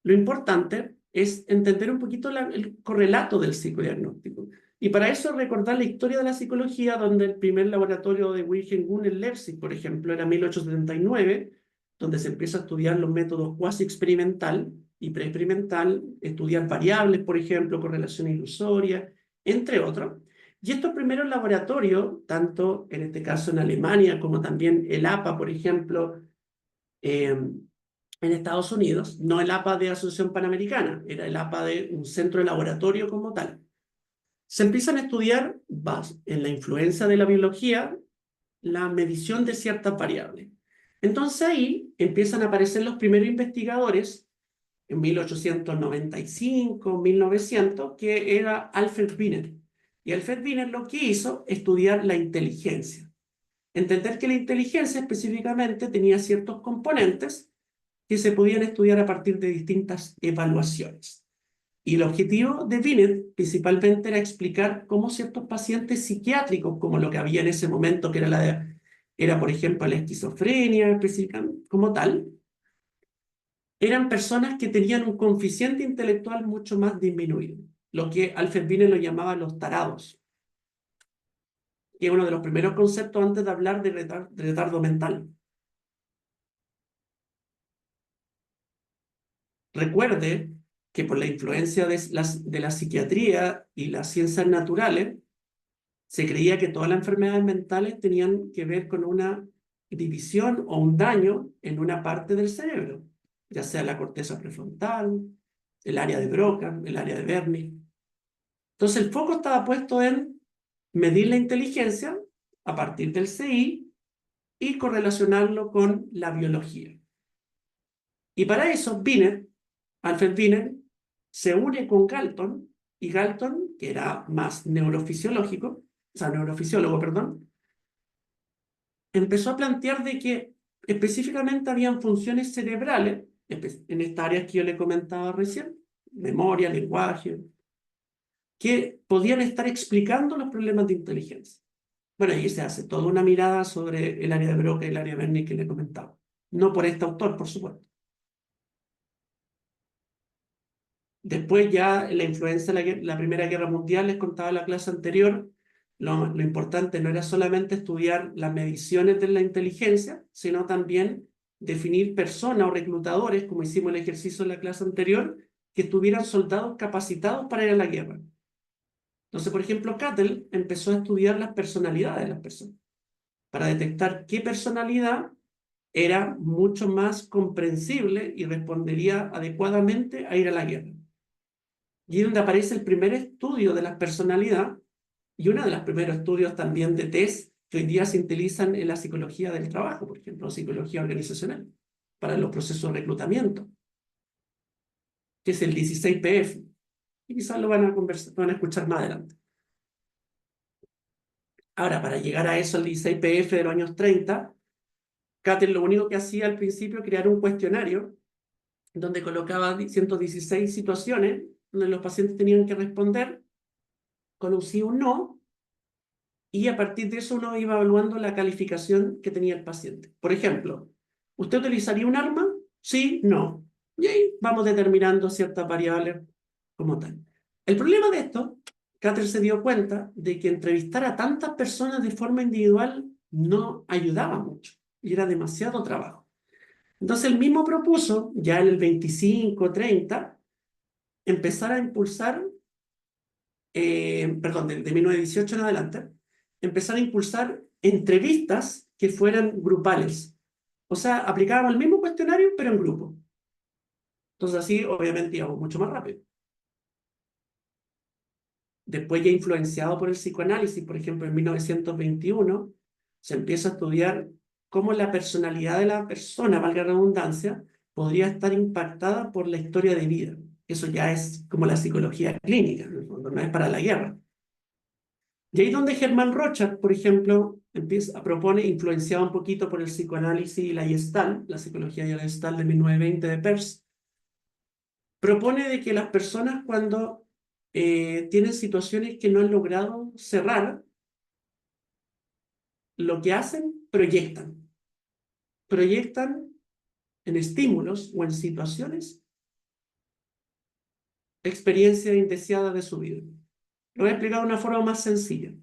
lo importante es entender un poquito el correlato del psicodiagnóstico. Y para eso recordar la historia de la psicología, donde el primer laboratorio de Wilhelm Wundt en Leipzig, por ejemplo, era 1879, donde se empieza a estudiar los métodos cuasi experimental y preexperimental, estudiar variables, por ejemplo, correlación ilusoria, entre otros. Y estos primeros laboratorios, tanto en este caso en Alemania como también el APA, por ejemplo, en Estados Unidos, no el APA de Asociación Panamericana, era el APA de un centro de laboratorio como tal. Se empiezan a estudiar en la influencia de la biología la medición de ciertas variables. Entonces ahí empiezan a aparecer los primeros investigadores en 1895, 1900, que era Alfred Binet. Y Alfred Binet lo que hizo es estudiar la inteligencia. Entender que la inteligencia específicamente tenía ciertos componentes que se podían estudiar a partir de distintas evaluaciones. Y el objetivo de Binet principalmente era explicar cómo ciertos pacientes psiquiátricos, como lo que había en ese momento, que era por ejemplo la esquizofrenia específicamente, como tal, eran personas que tenían un coeficiente intelectual mucho más disminuido, lo que Alfred Binet lo llamaba los tarados, que es uno de los primeros conceptos antes de hablar de retardo mental. Recuerde que por la influencia de la psiquiatría y las ciencias naturales, se creía que todas las enfermedades mentales tenían que ver con una división o un daño en una parte del cerebro, ya sea la corteza prefrontal, el área de Broca, el área de Wernicke. Entonces el foco estaba puesto en medir la inteligencia a partir del CI y correlacionarlo con la biología. Y para eso Alfred Binet se une con Galton, y Galton, que era más neurofisiólogo, perdón, empezó a plantear de que específicamente habían funciones cerebrales, en estas áreas que yo le comentaba recién, memoria, lenguaje, que podían estar explicando los problemas de inteligencia. Bueno, ahí se hace toda una mirada sobre el área de Broca y el área de Wernicke que le comentaba. No por este autor, por supuesto. Después ya la influencia de la Primera Guerra Mundial, les contaba en la clase anterior, lo importante no era solamente estudiar las mediciones de la inteligencia, sino también definir personas o reclutadores, como hicimos el ejercicio en la clase anterior, que estuvieran soldados capacitados para ir a la guerra. Entonces, por ejemplo, Cattell empezó a estudiar las personalidades de las personas para detectar qué personalidad era mucho más comprensible y respondería adecuadamente a ir a la guerra. Y es donde aparece el primer estudio de la personalidad y uno de los primeros estudios también de test que hoy día se utilizan en la psicología del trabajo, por ejemplo, psicología organizacional, para los procesos de reclutamiento, que es el 16PF. Y quizás lo van a escuchar más adelante. Ahora, para llegar a eso, el 16PF de los años 30, Cattell lo único que hacía al principio era crear un cuestionario donde colocaba 116 situaciones donde los pacientes tenían que responder con un sí o un no, y a partir de eso uno iba evaluando la calificación que tenía el paciente. Por ejemplo, ¿usted utilizaría un arma? Sí, no. Y ahí vamos determinando ciertas variables como tal. El problema de esto, Cattell se dio cuenta de que entrevistar a tantas personas de forma individual no ayudaba mucho y era demasiado trabajo. Entonces él mismo propuso, ya en el 25-30, empezar a impulsar, perdón, de 1918 en adelante, empezar a impulsar entrevistas que fueran grupales. O sea, aplicábamos el mismo cuestionario, pero en grupo. Entonces así, obviamente, íbamos mucho más rápido. Después, ya influenciado por el psicoanálisis, por ejemplo, en 1921, se empieza a estudiar cómo la personalidad de la persona, valga la redundancia, podría estar impactada por la historia de vida. Eso ya es como la psicología clínica, en el fondo, no es para la guerra. Y ahí donde Hermann Rorschach, por ejemplo, propone, influenciado un poquito por el psicoanálisis y la Gestalt, la psicología y la Gestalt de 1920 de Peirce, propone de que las personas cuando tienen situaciones que no han logrado cerrar, lo que hacen, proyectan en estímulos o en situaciones experiencias indeseadas de su vida. Lo voy a explicar de una forma más sencilla.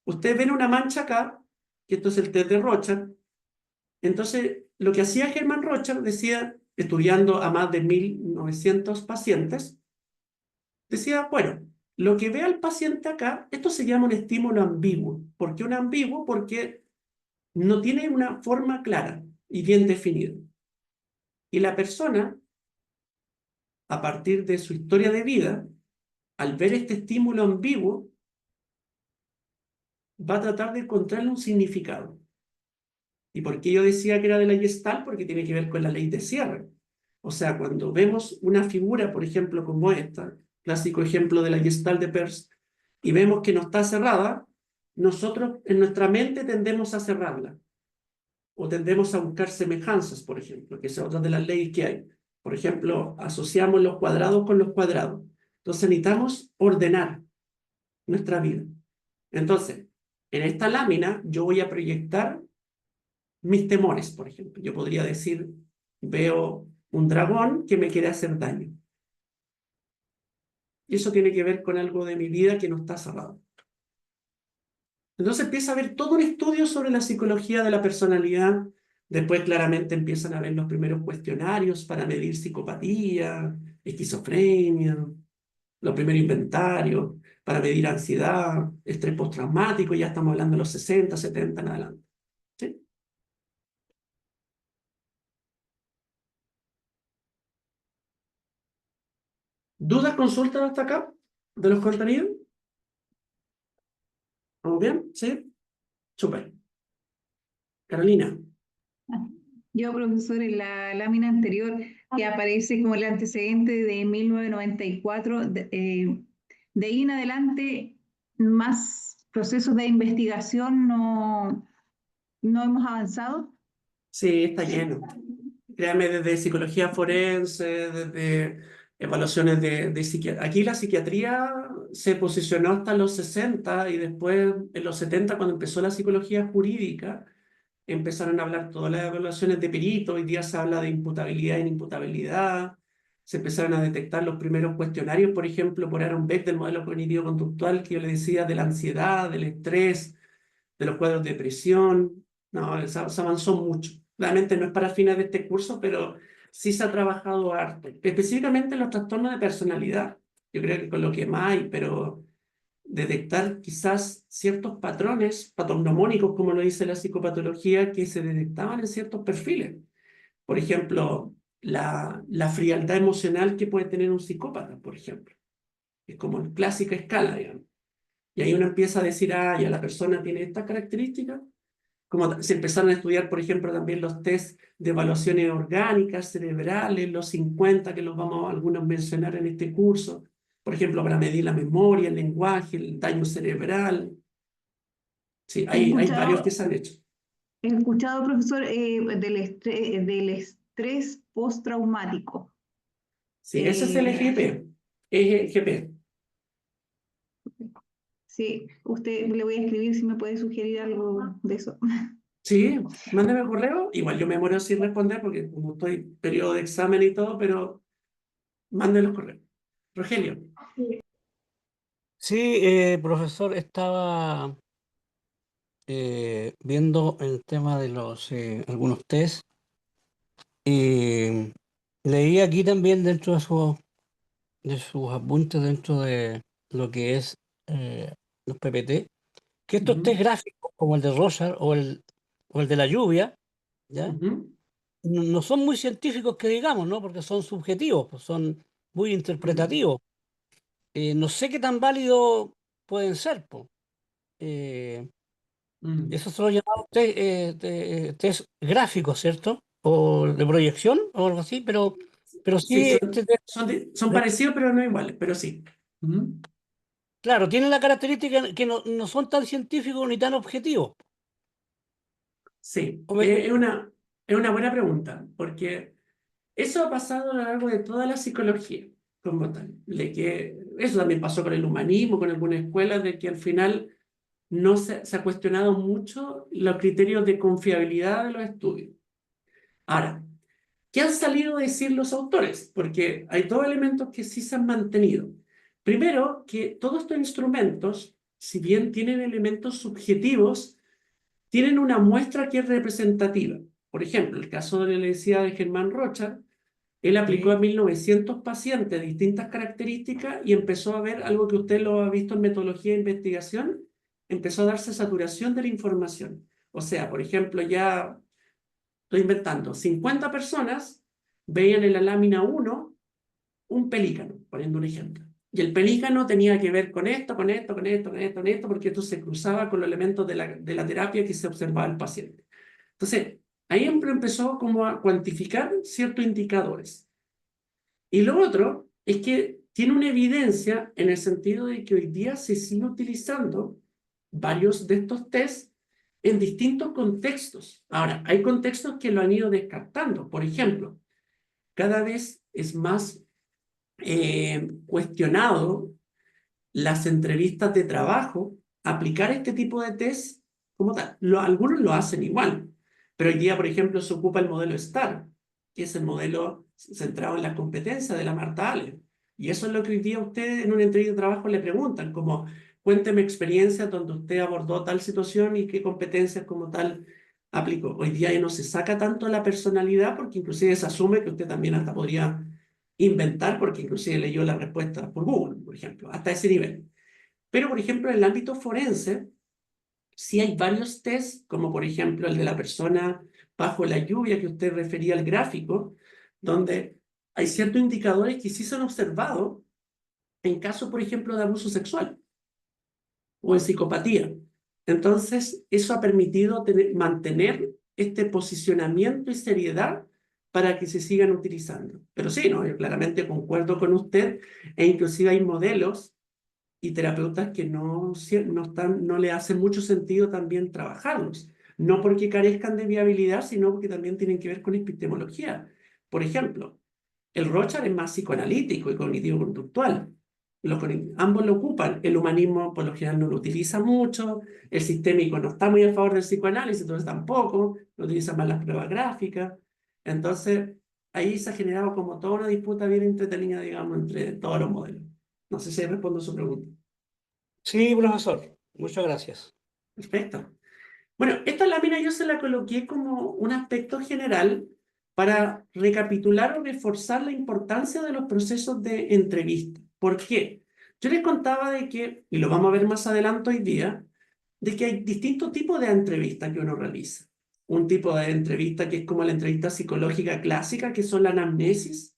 Ustedes ven una mancha acá, que esto es el test de Rorschach. Entonces, lo que hacía Hermann Rorschach decía, estudiando a más de 1900 pacientes, decía, bueno, lo que ve al paciente acá, esto se llama un estímulo ambiguo. ¿Por qué un ambiguo? Porque no tiene una forma clara y bien definida. Y la persona, a partir de su historia de vida, al ver este estímulo ambiguo, va a tratar de encontrarle un significado. ¿Y por qué yo decía que era de la Gestalt? Porque tiene que ver con la ley de cierre. O sea, cuando vemos una figura, por ejemplo, como esta, clásico ejemplo de la Gestalt de Peirce, y vemos que no está cerrada, nosotros en nuestra mente tendemos a cerrarla. O tendemos a buscar semejanzas, por ejemplo, que es otra de las leyes que hay. Por ejemplo, asociamos los cuadrados con los cuadrados. Entonces necesitamos ordenar nuestra vida. Entonces, en esta lámina yo voy a proyectar mis temores, por ejemplo. Yo podría decir, veo un dragón que me quiere hacer daño. Y eso tiene que ver con algo de mi vida que no está cerrado. Entonces empieza a haber todo un estudio sobre la psicología de la personalidad. Después claramente empiezan a ver los primeros cuestionarios para medir psicopatía, esquizofrenia, los primeros inventarios para medir ansiedad, estrés postraumático, ya estamos hablando de los 60, 70 en adelante. ¿Sí? ¿Dudas, consultas hasta acá de los contenidos? ¿Vamos bien? ¿Sí? Súper. Carolina. Yo, profesor, en la lámina anterior que aparece como el antecedente de 1994, de ahí en adelante más procesos de investigación no hemos avanzado. Sí, está lleno. Créame, desde psicología forense, desde evaluaciones de psiquiatría. Aquí la psiquiatría se posicionó hasta los 60 y después, en los 70, cuando empezó la psicología jurídica, empezaron a hablar todas las evaluaciones de peritos. Hoy día se habla de imputabilidad e inimputabilidad. Se empezaron a detectar los primeros cuestionarios, por ejemplo, por Aaron Beck del modelo cognitivo-conductual, que yo le decía, de la ansiedad, del estrés, de los cuadros de depresión. No, se avanzó mucho. Realmente no es para fines de este curso, pero sí se ha trabajado harto, específicamente en los trastornos de personalidad. Yo creo que con lo que más hay, pero detectar quizás ciertos patrones patognomónicos, como lo dice la psicopatología, que se detectaban en ciertos perfiles. Por ejemplo, la frialdad emocional que puede tener un psicópata, por ejemplo. Es como la clásica escala, digamos. Y ahí uno empieza a decir, ah, ya la persona tiene estas características. Como se empezaron a estudiar, por ejemplo, también los test de evaluaciones orgánicas, cerebrales, los 50, que los vamos a algunos mencionar en este curso. Por ejemplo, para medir la memoria, el lenguaje, el daño cerebral. Sí, He hay varios que escuchado, se han hecho. he escuchado, profesor, del estrés postraumático. Sí, ese es el Eh, EGP. EGP. sí, usted le voy a escribir si me puede sugerir algo de eso. Sí, mándame correo. Igual yo me muero sin responder porque como estoy en periodo de examen y todo, pero manden los correos. Rogelio. Sí, profesor, estaba viendo el tema de los algunos test y leí aquí también dentro de sus apuntes dentro de lo que es los PPT, que estos Ujú, test gráficos como el de Rorschach o el de la lluvia, ¿ya? ujú, No son muy científicos que digamos, ¿no? Porque son subjetivos, pues son muy ujú, interpretativos. No sé qué tan válidos pueden ser, pues. Eh, mm. Eso se lo llamamos test gráficos, ¿cierto? O de proyección o algo así, pero Sí, sí, este test, son parecidos, pero no iguales, pero sí. Ujú. claro, tienen la característica que no son tan científicos ni tan objetivos. Sí, O me equivoco. es una buena pregunta, porque eso ha pasado a lo largo de toda la psicología, como tal, de que eso también pasó con el humanismo, con algunas escuelas, de que al final no se ha cuestionado mucho los criterios de confiabilidad de los estudios. Ahora, ¿qué han salido a decir los autores? Porque hay dos elementos que sí se han mantenido. Primero, que todos estos instrumentos, si bien tienen elementos subjetivos, tienen una muestra que es representativa. Por ejemplo, el caso de la decía de Germán Rocha, él aplicó a Sí, 1900 pacientes de distintas características y empezó a ver algo que usted lo ha visto en metodología de investigación, empezó a darse saturación de la información. O sea, por ejemplo, ya estoy inventando, 50 personas veían en la lámina 1 un pelícano, poniendo un ejemplo. Y el pelícano tenía que ver con esto, con esto, con esto, con esto, con esto, porque esto se cruzaba con los elementos de la terapia que se observaba el paciente. Entonces, ahí empezó como a cuantificar ciertos indicadores. Y lo otro es que tiene una evidencia en el sentido de que hoy día se sigue utilizando varios de estos tests en distintos contextos. Ahora, hay contextos que lo han ido descartando. Por ejemplo, cada vez es más cuestionado las entrevistas de trabajo, aplicar este tipo de test como tal. Algunos lo hacen igual, pero hoy día, por ejemplo, se ocupa el modelo STAR, que es el modelo centrado en la competencia de la Marta Allen. Y eso es lo que hoy día usted en una entrevista de trabajo le preguntan, como cuénteme experiencias donde usted abordó tal situación y qué competencias como tal aplicó. Hoy día ya no se saca tanto la personalidad porque inclusive se asume que usted también hasta podría inventar porque inclusive leyó la respuesta por Google, por ejemplo, hasta ese nivel. Pero, por ejemplo, en el ámbito forense, sí hay varios tests, como por ejemplo el de la persona bajo la lluvia que usted refería al gráfico, donde hay ciertos indicadores que sí se han observado en casos, por ejemplo, de abuso sexual o en psicopatía. Entonces, eso ha permitido mantener este posicionamiento y seriedad para que se sigan utilizando. Pero sí, no, yo claramente concuerdo con usted, e inclusive hay modelos y terapeutas que no le hace mucho sentido también trabajarlos. No porque carezcan de viabilidad, sino porque también tienen que ver con epistemología. Por ejemplo, el Rorschach es más psicoanalítico y cognitivo-conductual. Ambos lo ocupan. El humanismo, por lo general, no lo utiliza mucho. El sistémico no está muy a favor del psicoanálisis, entonces tampoco. Lo utiliza más las pruebas gráficas. Entonces, ahí se ha generado como toda una disputa bien entretenida, digamos, entre todos los modelos. No sé si respondo a su pregunta. sí, profesor, muchas gracias. Perfecto. Bueno, esta lámina yo se la coloqué como un aspecto general para recapitular o reforzar la importancia de los procesos de entrevista. ¿Por qué? Yo les contaba de que, y lo vamos a ver más adelante hoy día, de que hay distintos tipos de entrevistas que uno realiza. Un tipo de entrevista que es como la entrevista psicológica clásica, que son la anamnesis,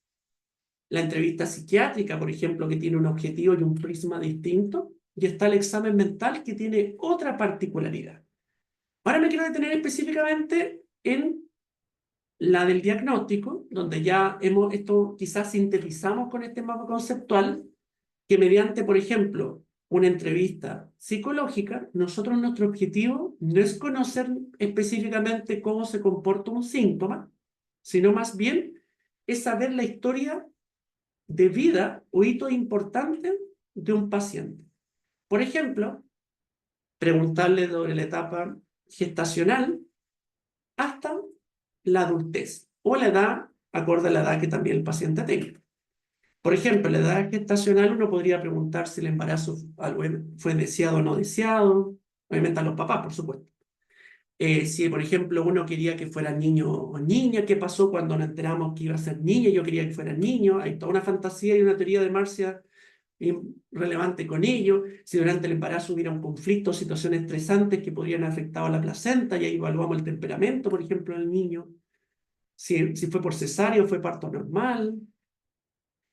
la entrevista psiquiátrica, por ejemplo, que tiene un objetivo y un prisma distinto, y está el examen mental, que tiene otra particularidad. Ahora me quiero detener específicamente en la del diagnóstico, donde ya esto quizás sintetizamos con este mapa conceptual, que mediante, por ejemplo, una entrevista psicológica, nuestro objetivo no es conocer específicamente cómo se comporta un síntoma, sino más bien es saber la historia de vida o hito importante de un paciente. Por ejemplo, preguntarle sobre la etapa gestacional hasta la adultez o la edad, acorde a la edad que también el paciente tenga. Por ejemplo, la edad gestacional uno podría preguntar si el embarazo fue deseado o no deseado, obviamente a los papás, por supuesto. Si, por ejemplo, uno quería que fuera niño o niña, ¿qué pasó cuando nos enteramos que iba a ser niña? Yo quería que fuera niño. Hay toda una fantasía y una teoría de Marcia relevante con ello. Si durante el embarazo hubiera un conflicto o situaciones estresantes que podrían haber afectado a la placenta, y ahí evaluamos el temperamento, por ejemplo, del niño. Si fue por cesárea o fue parto normal.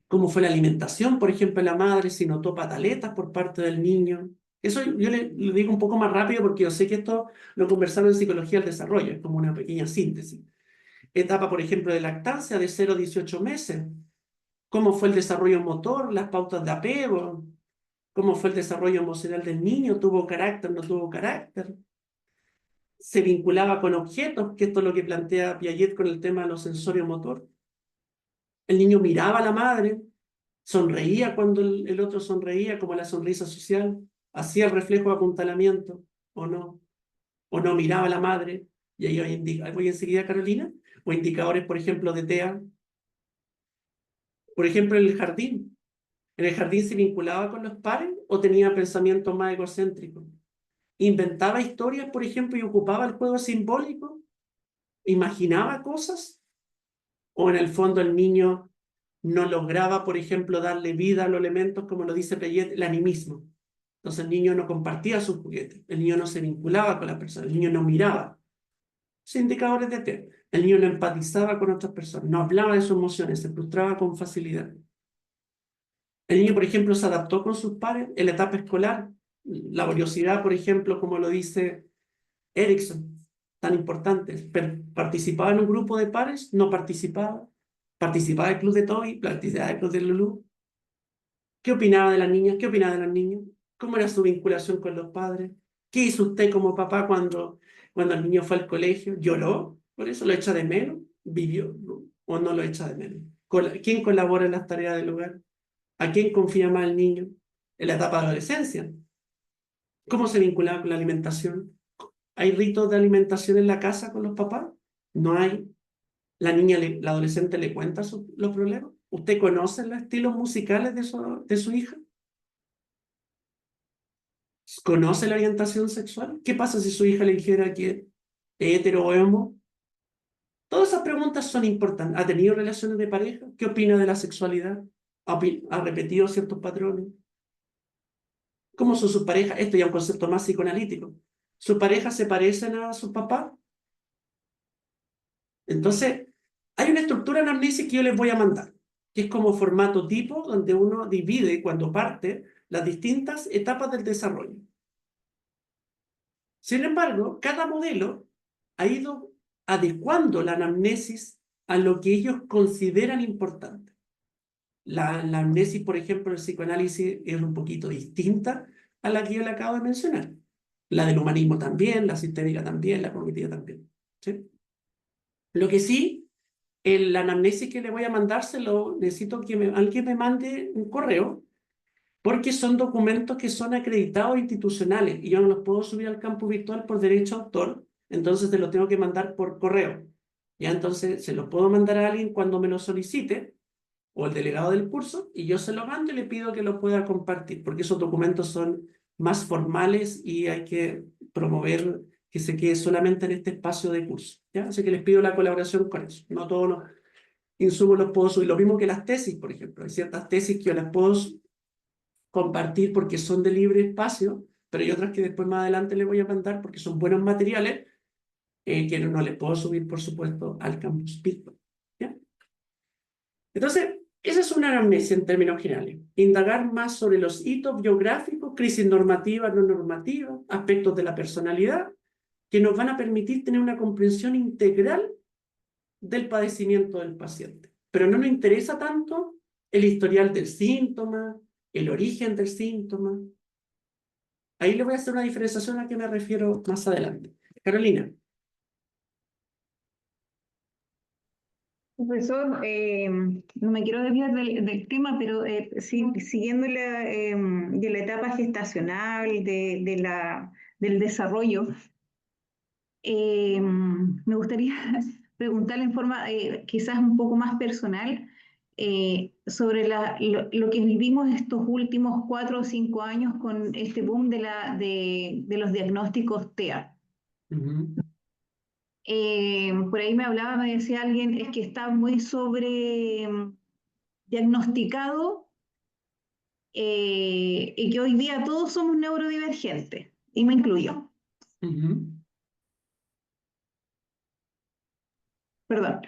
Cómo fue la alimentación, por ejemplo, de la madre, si notó pataletas por parte del niño. Eso yo le digo un poco más rápido porque yo sé que esto lo conversaron en psicología del desarrollo, es como una pequeña síntesis. Etapa, por ejemplo, de lactancia de 0 a 18 meses. Cómo fue el desarrollo motor, las pautas de apego, cómo fue el desarrollo emocional del niño, tuvo carácter, no tuvo carácter. Se vinculaba con objetos, que esto es lo que plantea Piaget con el tema de los sensorios motor. El niño miraba a la madre, sonreía cuando el otro sonreía, como la sonrisa social, hacía el reflejo de apuntalamiento, o no miraba a la madre, y ahí voy enseguida, Carolina, o indicadores, por ejemplo, de TEA. Por ejemplo, en el jardín. ¿En el jardín se vinculaba con los pares o tenía pensamientos más egocéntricos? ¿Inventaba historias, por ejemplo, y ocupaba el juego simbólico? ¿Imaginaba cosas? ¿O en el fondo el niño no lograba, por ejemplo, darle vida a los elementos, como lo dice Piaget, el animismo? Entonces el niño no compartía sus juguetes, el niño no se vinculaba con la persona, el niño no miraba. Son indicadores de TEA. El niño no empatizaba con otras personas, no hablaba de sus emociones, se frustraba con facilidad. El niño, por ejemplo, se adaptó con sus pares en la etapa escolar. Laboriosidad, por ejemplo, como lo dice Erikson, tan importante. ¿Participaba en un grupo de pares? ¿No participaba? ¿Participaba del club de Toy? ¿Participaba del club de Lulú? ¿Qué opinaba de las niñas? ¿Qué opinaba de los niños? ¿Cómo era su vinculación con los padres? ¿Qué hizo usted como papá cuando el niño fue al colegio? ¿Lloró? ¿Por eso lo echa de menos? ¿Vivió? ¿O no lo echa de menos? ¿Quién colabora en las tareas del hogar? ¿A quién confía más el niño? En la etapa de adolescencia. ¿Cómo se vinculaba con la alimentación? ¿Hay ritos de alimentación en la casa con los papás? No hay. La adolescente le cuenta los problemas. ¿Usted conoce los estilos musicales de su hija? ¿Conoce la orientación sexual? ¿Qué pasa si su hija le dijera que es hetero o homo? Todas esas preguntas son importantes. ¿Ha tenido relaciones de pareja? ¿Qué opina de la sexualidad? ¿Ha repetido ciertos patrones? ¿Cómo son sus parejas? Esto ya es un concepto más psicoanalítico. ¿Sus parejas se parecen a sus papás? Entonces, hay una estructura anamnesis que yo les voy a mandar, que es como formato tipo, donde uno divide cuando parte las distintas etapas del desarrollo. Sin embargo, cada modelo ha ido adecuando la anamnesis a lo que ellos consideran importante. La anamnesis, por ejemplo, del psicoanálisis es un poquito distinta a la que yo le acabo de mencionar. La del humanismo también, la sistémica también, la cognitiva también. ¿Sí? Lo que sí, la anamnesis que le voy a mandar, necesito que alguien me mande un correo, porque son documentos que son acreditados institucionales y yo no los puedo subir al campo virtual por derecho de autor, entonces te los tengo que mandar por correo. Ya entonces se los puedo mandar a alguien cuando me lo solicite, o el delegado del curso, y yo se lo mando y le pido que lo pueda compartir, porque esos documentos son más formales y hay que promover que se quede solamente en este espacio de curso, ¿ya? Así que les pido la colaboración con eso. No todos los insumos los puedo subir, lo mismo que las tesis, por ejemplo. Hay ciertas tesis que yo las puedo compartir porque son de libre espacio, pero hay otras que después más adelante les voy a mandar porque son buenos materiales que no les puedo subir, por supuesto, al campus virtual. ¿Ya? Entonces, esa es una anamnesis en términos generales. Indagar más sobre los hitos biográficos, crisis normativa, no normativa, aspectos de la personalidad, que nos van a permitir tener una comprensión integral del padecimiento del paciente. Pero no nos interesa tanto el historial del síntoma, el origen del síntoma. Ahí le voy a hacer una diferenciación a qué me refiero más adelante. Carolina. Profesor, no me quiero desviar del tema, pero siguiendo de la etapa gestacional, del desarrollo, me gustaría preguntarle en forma quizás un poco más personal sobre lo que vivimos estos últimos 4 o 5 años con este boom de los diagnósticos TEA. Por ahí me decía alguien, es que está muy sobre diagnosticado y que hoy día todos somos neurodivergentes, y me incluyo. Perdón.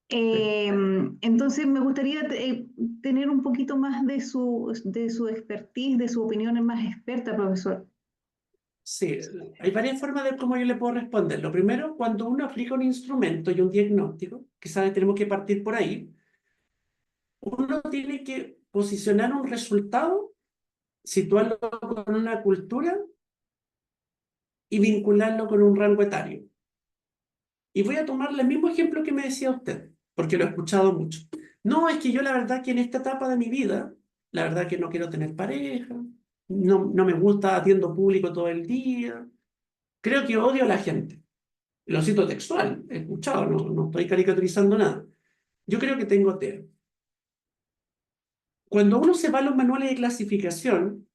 Entonces me gustaría tener un poquito más de su expertise, de su opinión más experta, profesor. Sí, hay varias formas de cómo yo le puedo responder. Lo primero, cuando uno aplica un instrumento y un diagnóstico, quizás tenemos que partir por ahí, uno tiene que posicionar un resultado, situarlo con una cultura y vincularlo con un rango etario. Y voy a tomarle el mismo ejemplo que me decía usted, porque lo he escuchado mucho. No, es que yo la verdad que en esta etapa de mi vida, la verdad que no quiero tener pareja, no me gusta atiendo público todo el día, creo que odio a la gente. Lo cito textual, he escuchado, no estoy caricaturizando nada. Yo creo que tengo TEA. Cuando uno se va a los manuales de clasificación,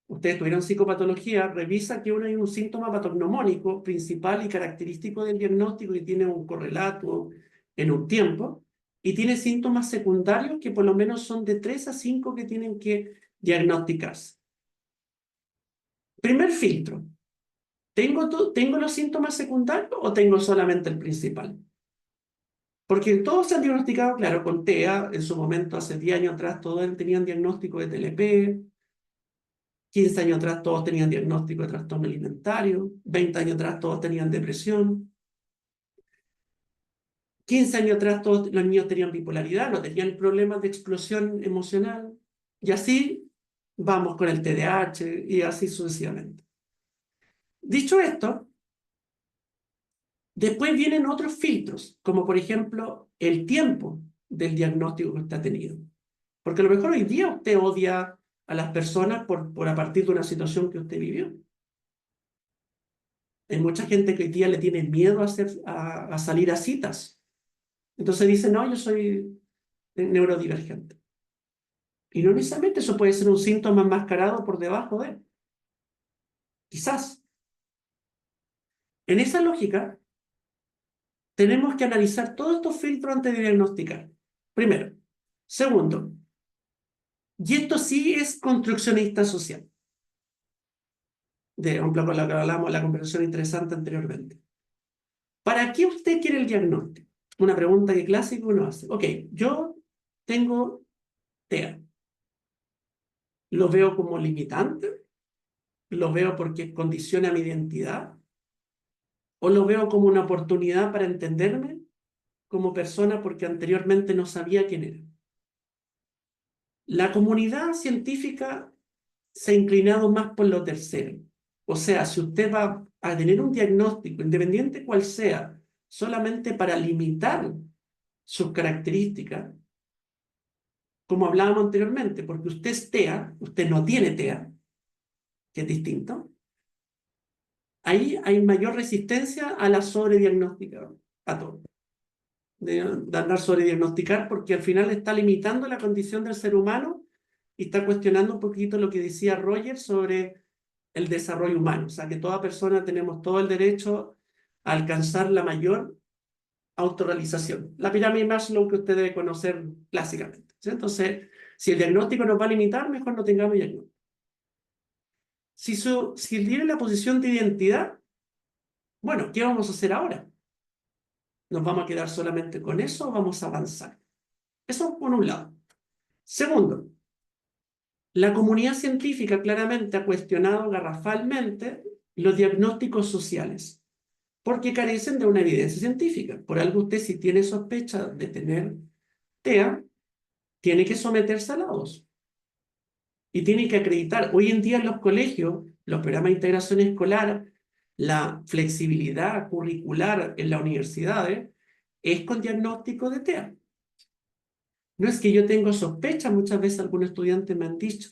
ustedes tuvieron psicopatología, revisa que uno hay un síntoma patognomónico principal y característico del diagnóstico y tiene un correlato en un tiempo, y tiene síntomas secundarios que por lo menos son de 3 a 5 que tienen que diagnosticarse. Primer filtro. ¿Tengo los síntomas secundarios o tengo solamente el principal? Porque todos se han diagnosticado, claro, con TEA, en su momento, hace 10 años atrás, todos tenían diagnóstico de TLP, 15 años atrás todos tenían diagnóstico de trastorno alimentario, 20 años atrás todos tenían depresión, 15 años atrás todos los niños tenían bipolaridad, no tenían problemas de explosión emocional, y así vamos con el TDAH y así sucesivamente. Dicho esto, después vienen otros filtros, como por ejemplo el tiempo del diagnóstico que usted ha tenido. Porque a lo mejor hoy día usted odia a las personas por a partir de una situación que usted vivió. Hay mucha gente que hoy día le tiene miedo a salir a citas. Entonces dice, no, yo soy neurodivergente. Y no necesariamente eso puede ser un síntoma enmascarado por debajo de. Quizás. En esa lógica, tenemos que analizar todos estos filtros antes de diagnosticar. Primero. Segundo, y esto sí es construccionista social. De un poco con lo que hablamos en la conversación interesante anteriormente. ¿Para qué usted quiere el diagnóstico? Una pregunta que clásico uno hace. Ok, yo tengo TEA. ¿Lo veo como limitante? ¿Lo veo porque condiciona mi identidad? ¿O lo veo como una oportunidad para entenderme como persona porque anteriormente no sabía quién era? La comunidad científica se ha inclinado más por lo tercero. O sea, si usted va a tener un diagnóstico, independiente cual sea, solamente para limitar sus características, como hablábamos anteriormente, porque usted es TEA, usted no tiene TEA, que es distinto, ahí hay mayor resistencia a la sobrediagnostica, a todo. De andar sobrediagnosticar, porque al final está limitando la condición del ser humano y está cuestionando un poquito lo que decía Roger sobre el desarrollo humano. O sea, que toda persona tenemos todo el derecho a alcanzar la mayor autorrealización. La pirámide Maslow que usted debe conocer clásicamente. ¿Sí? Entonces, si el diagnóstico nos va a limitar, mejor no tengamos diagnóstico. si tiene la posición de identidad, bueno, ¿qué vamos a hacer ahora? ¿Nos vamos a quedar solamente con eso o vamos a avanzar? Eso por un lado. Segundo, la comunidad científica claramente ha cuestionado garrafalmente los diagnósticos sociales, porque carecen de una evidencia científica. Por algo usted, si tiene sospecha de tener TEA, tiene que someterse a la voz. Y tiene que acreditar. Hoy en día en los colegios, los programas de integración escolar, la flexibilidad curricular en las universidades es con diagnóstico de TEA. No es que yo tengo sospecha, muchas veces algunos estudiantes me han dicho,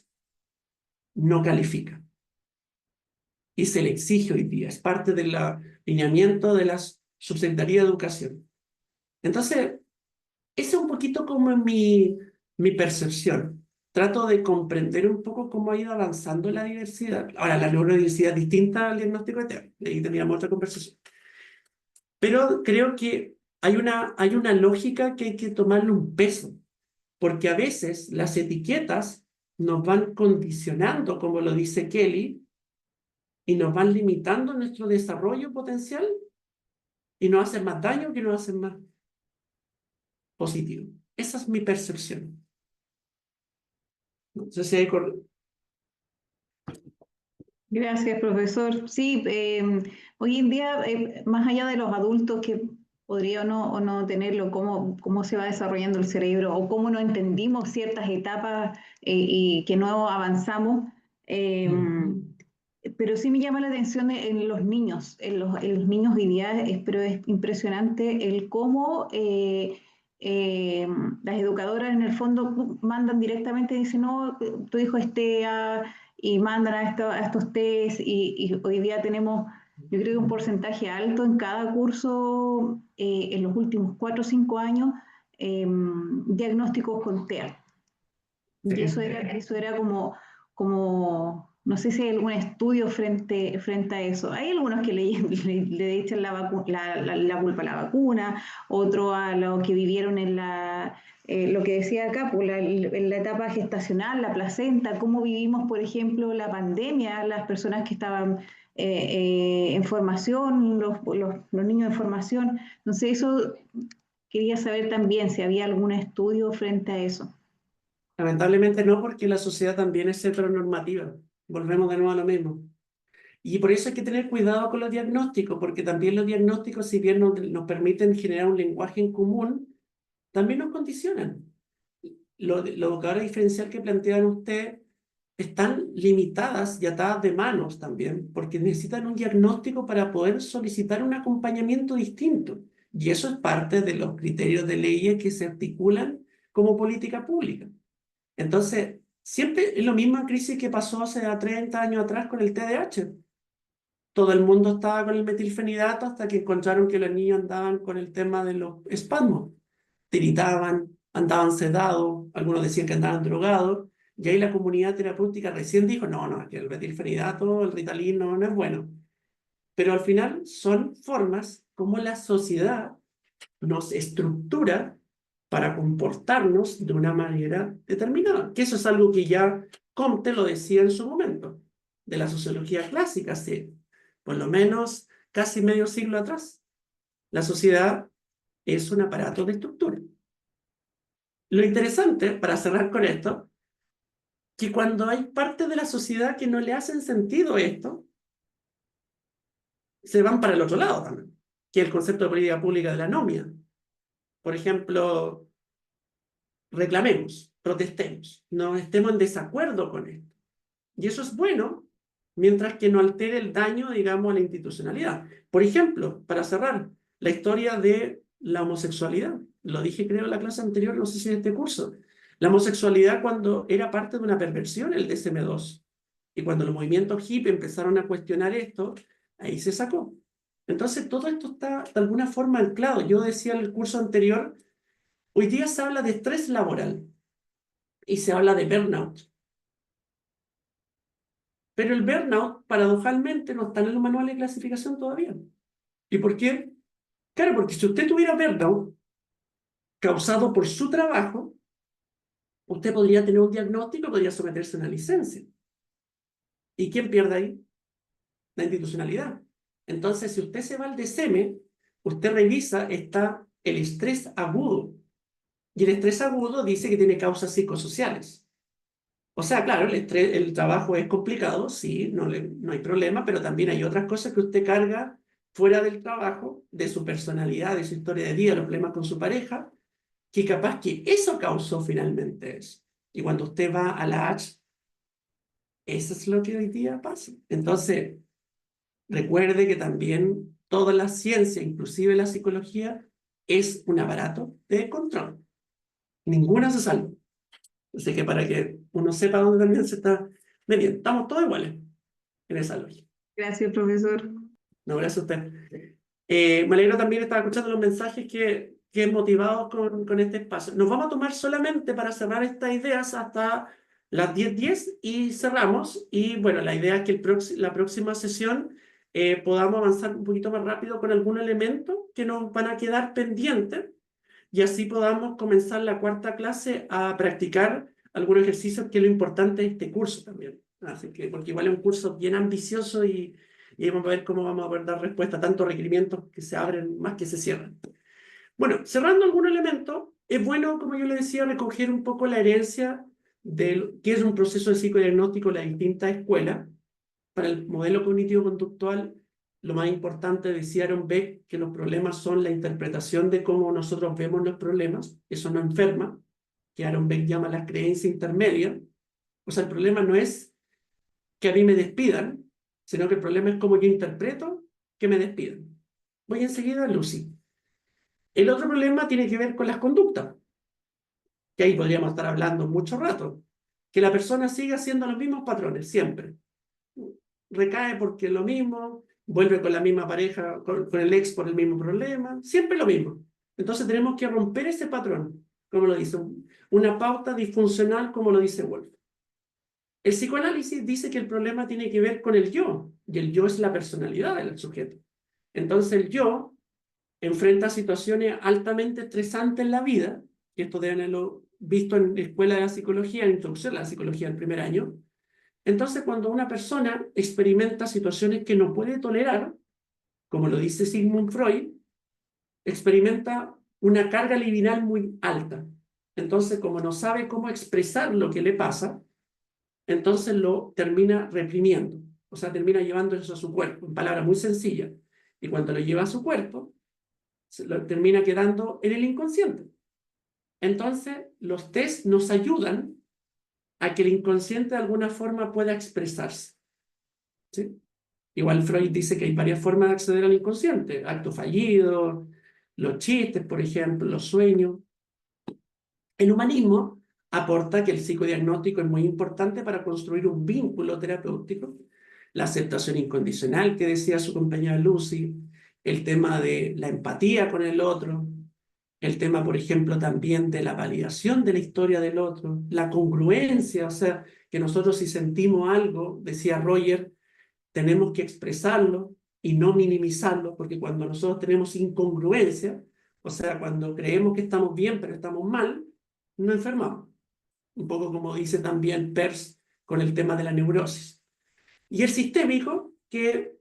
no califica. Y se le exige hoy día, es parte del lineamiento de la Subsecretaría de Educación. Entonces, esa es un poquito como mi percepción. Trato de comprender un poco cómo ha ido avanzando la diversidad. Ahora, la neurodiversidad es distinta al diagnóstico de TEA. Ahí teníamos otra conversación. Pero creo que hay una lógica que hay que tomarle un peso, porque a veces las etiquetas nos van condicionando, como lo dice Kelly, y nos van limitando nuestro desarrollo potencial y nos hacen más daño que nos hacen más positivo. Esa es mi percepción. No sé si hay Gracias, profesor. Sí, hoy en día, más allá de los adultos que podría o no tenerlo, cómo se va desarrollando el cerebro o cómo no entendimos ciertas etapas y que no avanzamos, pero sí me llama la atención en los niños, en los niños hoy día, pero es impresionante el cómo las educadoras en el fondo mandan directamente y dicen, no, tu hijo es TEA, y mandan a estos test y hoy día tenemos, yo creo que un porcentaje alto en cada curso en los últimos 4 o 5 años, diagnósticos con TEA. Y eso era como, no sé si hay algún estudio frente a eso. Hay algunos que le echan la culpa a la vacuna, otros a lo que vivieron en lo que decía acá, pues, en la etapa gestacional, la placenta, cómo vivimos, por ejemplo, la pandemia, las personas que estaban en formación, los niños en formación. Entonces, eso quería saber también si había algún estudio frente a eso. Lamentablemente no, porque la sociedad también es heteronormativa. Volvemos de nuevo a lo mismo. Y por eso hay que tener cuidado con los diagnósticos, porque también los diagnósticos, si bien nos permiten generar un lenguaje en común, también nos condicionan. Los educadores diferencial que plantean usted están limitadas y atadas de manos también, porque necesitan un diagnóstico para poder solicitar un acompañamiento distinto. Y eso es parte de los criterios de leyes que se articulan como política pública. Entonces, siempre es lo mismo en crisis que pasó hace 30 años atrás con el TDAH. Todo el mundo estaba con el metilfenidato hasta que encontraron que los niños andaban con el tema de los espasmos. Tiritaban, andaban sedados, algunos decían que andaban drogados, y ahí la comunidad terapéutica recién dijo, no, que el metilfenidato, el Ritalin no es bueno. Pero al final son formas como la sociedad nos estructura para comportarnos de una manera determinada. Que eso es algo que ya Comte lo decía en su momento, de la sociología clásica, hace por lo menos casi medio siglo atrás. La sociedad es un aparato de estructura. Lo interesante, para cerrar con esto, que cuando hay parte de la sociedad que no le hacen sentido esto, se van para el otro lado también, que es el concepto de política pública de la anomia. Por ejemplo, reclamemos, protestemos, no estemos en desacuerdo con esto. Y eso es bueno, mientras que no altere el daño, digamos, a la institucionalidad. Por ejemplo, para cerrar, la historia de la homosexualidad. Lo dije, creo, en la clase anterior, no sé si en este curso. La homosexualidad cuando era parte de una perversión, el DSM-2. Y cuando los movimientos hippie empezaron a cuestionar esto, ahí se sacó. Entonces, todo esto está de alguna forma anclado. Yo decía en el curso anterior, hoy día se habla de estrés laboral y se habla de burnout. Pero el burnout, paradojalmente, no está en los manuales de clasificación todavía. ¿Y por qué? Claro, porque si usted tuviera burnout causado por su trabajo, usted podría tener un diagnóstico, podría someterse a una licencia. ¿Y quién pierde ahí? La institucionalidad. Entonces, si usted se va al DSM, usted revisa, está el estrés agudo. Y el estrés agudo dice que tiene causas psicosociales. O sea, claro, el trabajo es complicado, sí, no hay problema, pero también hay otras cosas que usted carga fuera del trabajo, de su personalidad, de su historia de vida, los problemas con su pareja, que capaz que eso causó finalmente eso. Y cuando usted va a la H, eso es lo que hoy día pasa. Entonces, recuerde que también toda la ciencia, inclusive la psicología, es un aparato de control. Ninguna se salva. Así que para que uno sepa dónde también se está mediendo. Estamos todos iguales en esa lógica. Gracias, profesor. No, gracias a usted. Me alegro también estar escuchando los mensajes que motivados con este espacio. Nos vamos a tomar solamente para cerrar estas ideas hasta las 10:10 y cerramos. Y bueno, la idea es que la próxima sesión podamos avanzar un poquito más rápido con algún elemento que nos van a quedar pendientes y así podamos comenzar la cuarta clase a practicar algunos ejercicios, que es lo importante de este curso también. Así que, porque igual es un curso bien ambicioso y vamos a ver cómo vamos a poder dar respuesta a tantos requerimientos que se abren más que se cierran. Bueno, cerrando algún elemento, es bueno, como yo le decía, recoger un poco la herencia de qué es un proceso de psicodiagnóstico en las distintas escuelas. Para el modelo cognitivo-conductual, lo más importante, decía Aaron Beck, que los problemas son la interpretación de cómo nosotros vemos los problemas. Eso no enferma, que Aaron Beck llama la creencia intermedia. O sea, el problema no es que a mí me despidan, sino que el problema es cómo yo interpreto que me despidan. Voy enseguida a Lucy. El otro problema tiene que ver con las conductas, que ahí podríamos estar hablando mucho rato. Que la persona siga haciendo los mismos patrones, siempre. Recae porque es lo mismo, vuelve con la misma pareja, con el ex por el mismo problema, siempre lo mismo. Entonces tenemos que romper ese patrón, como lo dice, una pauta disfuncional, como lo dice Wolf. El psicoanálisis dice que el problema tiene que ver con el yo, y el yo es la personalidad del sujeto. Entonces el yo enfrenta situaciones altamente estresantes en la vida, y esto deben haberlo visto en la escuela de la psicología, en introducción a la psicología del primer año. Entonces, cuando una persona experimenta situaciones que no puede tolerar, como lo dice Sigmund Freud, experimenta una carga libidinal muy alta. Entonces, como no sabe cómo expresar lo que le pasa, entonces lo termina reprimiendo. O sea, termina llevando eso a su cuerpo, en palabras muy sencillas. Y cuando lo lleva a su cuerpo, se lo termina quedando en el inconsciente. Entonces, los test nos ayudan a que el inconsciente de alguna forma pueda expresarse. ¿Sí? Igual Freud dice que hay varias formas de acceder al inconsciente: actos fallidos, los chistes, por ejemplo, los sueños. El humanismo aporta que el psicodiagnóstico es muy importante para construir un vínculo terapéutico, la aceptación incondicional que decía su compañera Lucy, el tema de la empatía con el otro, el tema, por ejemplo, también de la validación de la historia del otro, la congruencia, o sea, que nosotros si sentimos algo, decía Roger, tenemos que expresarlo y no minimizarlo, porque cuando nosotros tenemos incongruencia, o sea, cuando creemos que estamos bien pero estamos mal, no enfermamos. Un poco como dice también Peirce con el tema de la neurosis. Y el sistémico, que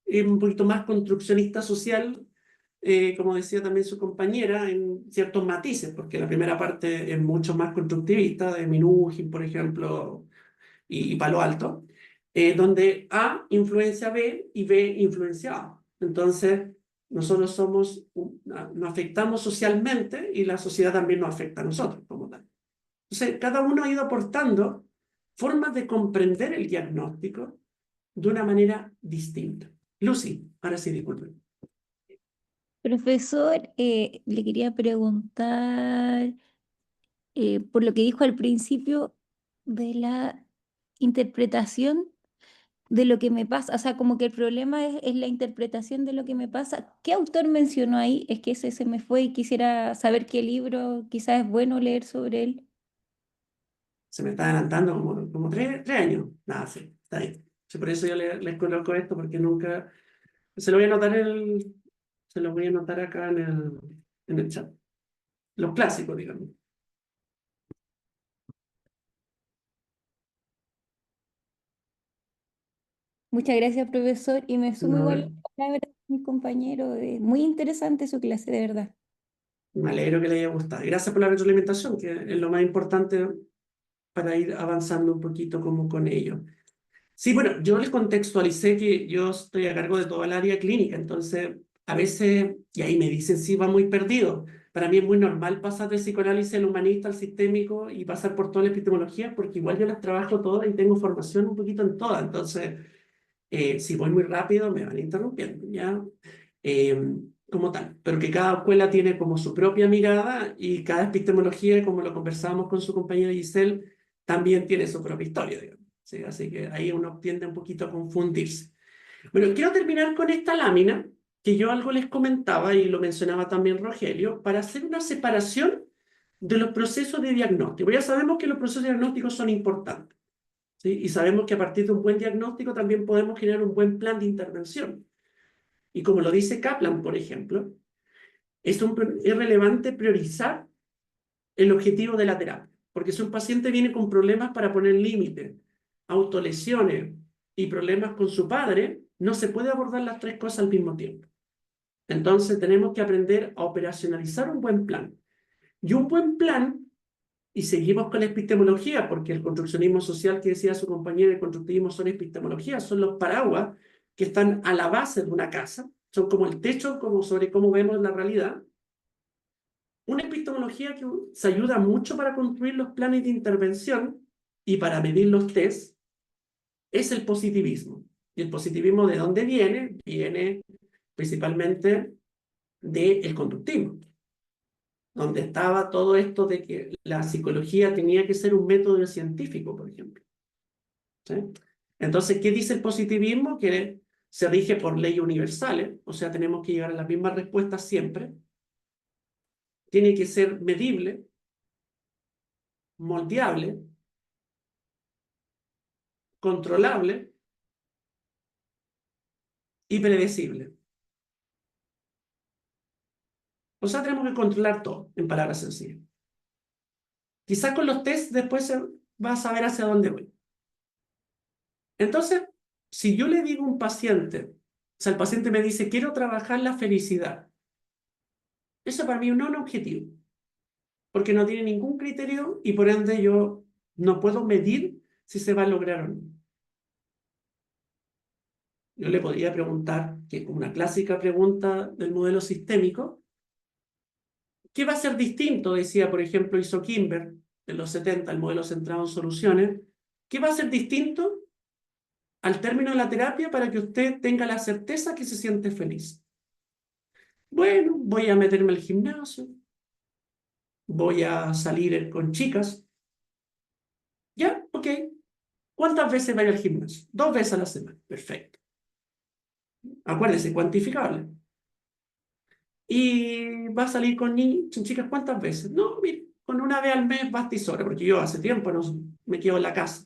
es un poquito más construccionista social, como decía también su compañera, en ciertos matices, porque la primera parte es mucho más constructivista, de Minuchin, por ejemplo, y Palo Alto, donde A influencia a B y B influencia a A. Entonces, nosotros nos afectamos socialmente y la sociedad también nos afecta a nosotros como tal. Entonces, cada uno ha ido aportando formas de comprender el diagnóstico de una manera distinta. Lucy, ahora sí, disculpen. Profesor, le quería preguntar por lo que dijo al principio de la interpretación de lo que me pasa, o sea, como que el problema es la interpretación de lo que me pasa. ¿Qué autor mencionó ahí? Es que ese se me fue y quisiera saber qué libro quizás es bueno leer sobre él. Se me está adelantando como 3 años. Nada, sí, está ahí. Sí, por eso yo les coloco esto, porque nunca... Se lo voy a anotar se lo voy a anotar acá en el chat. Los clásicos, digamos. Muchas gracias, profesor, y me sumo igual a No, las palabras de mi compañero. Muy interesante su clase, de verdad. me alegro que le haya gustado. Y gracias por la retroalimentación, que es lo más importante para ir avanzando un poquito como con ello. Sí, bueno, yo les contextualicé que yo estoy a cargo de toda el área clínica, entonces a veces, y ahí me dicen, sí, va muy perdido. Para mí es muy normal pasar del psicoanálisis al humanista al sistémico y pasar por toda la epistemología, porque igual yo las trabajo todas y tengo formación un poquito en todas, entonces si voy muy rápido me van interrumpiendo, ¿ya? Como tal, pero que cada escuela tiene como su propia mirada y cada epistemología, como lo conversábamos con su compañera Giselle, también tiene su propia historia, digamos. ¿Sí? Así que ahí uno tiende un poquito a confundirse. Bueno, quiero terminar con esta lámina, que yo algo les comentaba y lo mencionaba también Rogelio, para hacer una separación de los procesos de diagnóstico. Ya sabemos que los procesos diagnósticos son importantes, ¿sí? Y sabemos que a partir de un buen diagnóstico también podemos generar un buen plan de intervención. Y como lo dice Kaplan, por ejemplo, es relevante priorizar el objetivo de la terapia. Porque si un paciente viene con problemas para poner límites, autolesiones y problemas con su padre, no se puede abordar las tres cosas al mismo tiempo. Entonces tenemos que aprender a operacionalizar un buen plan. Y un buen plan, y seguimos con la epistemología, porque el construccionismo social que decía su compañero, el constructivismo son epistemología, son los paraguas que están a la base de una casa, son como el techo como sobre cómo vemos la realidad. Una epistemología que se ayuda mucho para construir los planes de intervención y para medir los test es el positivismo. ¿Y el positivismo de dónde viene? Viene principalmente del conductismo, donde estaba todo esto de que la psicología tenía que ser un método científico, por ejemplo. ¿Sí? Entonces, ¿qué dice el positivismo? Que se rige por leyes universales, o sea, tenemos que llegar a las mismas respuestas siempre. Tiene que ser medible, moldeable, controlable y predecible. O sea, tenemos que controlar todo, en palabras sencillas. Quizás con los tests después vas a saber hacia dónde voy. Entonces, si yo le digo a un paciente, o sea, el paciente me dice, quiero trabajar la felicidad, eso para mí no es un objetivo, porque no tiene ningún criterio y por ende yo no puedo medir si se va a lograr o no. Yo le podría preguntar, que es una clásica pregunta del modelo sistémico, ¿qué va a ser distinto? Decía, por ejemplo, hizo Kimber en los 70, el modelo centrado en soluciones. ¿Qué va a ser distinto al término de la terapia para que usted tenga la certeza que se siente feliz? Bueno, voy a meterme al gimnasio, voy a salir con chicas. ¿Ya? Ok. ¿Cuántas veces va a ir al gimnasio? 2 veces a la semana. Perfecto. Acuérdese, cuantificable. ¿Y va a salir con chicas cuántas veces? No, mire, con una vez al mes basta y sobra, porque yo hace tiempo no me quedo en la casa.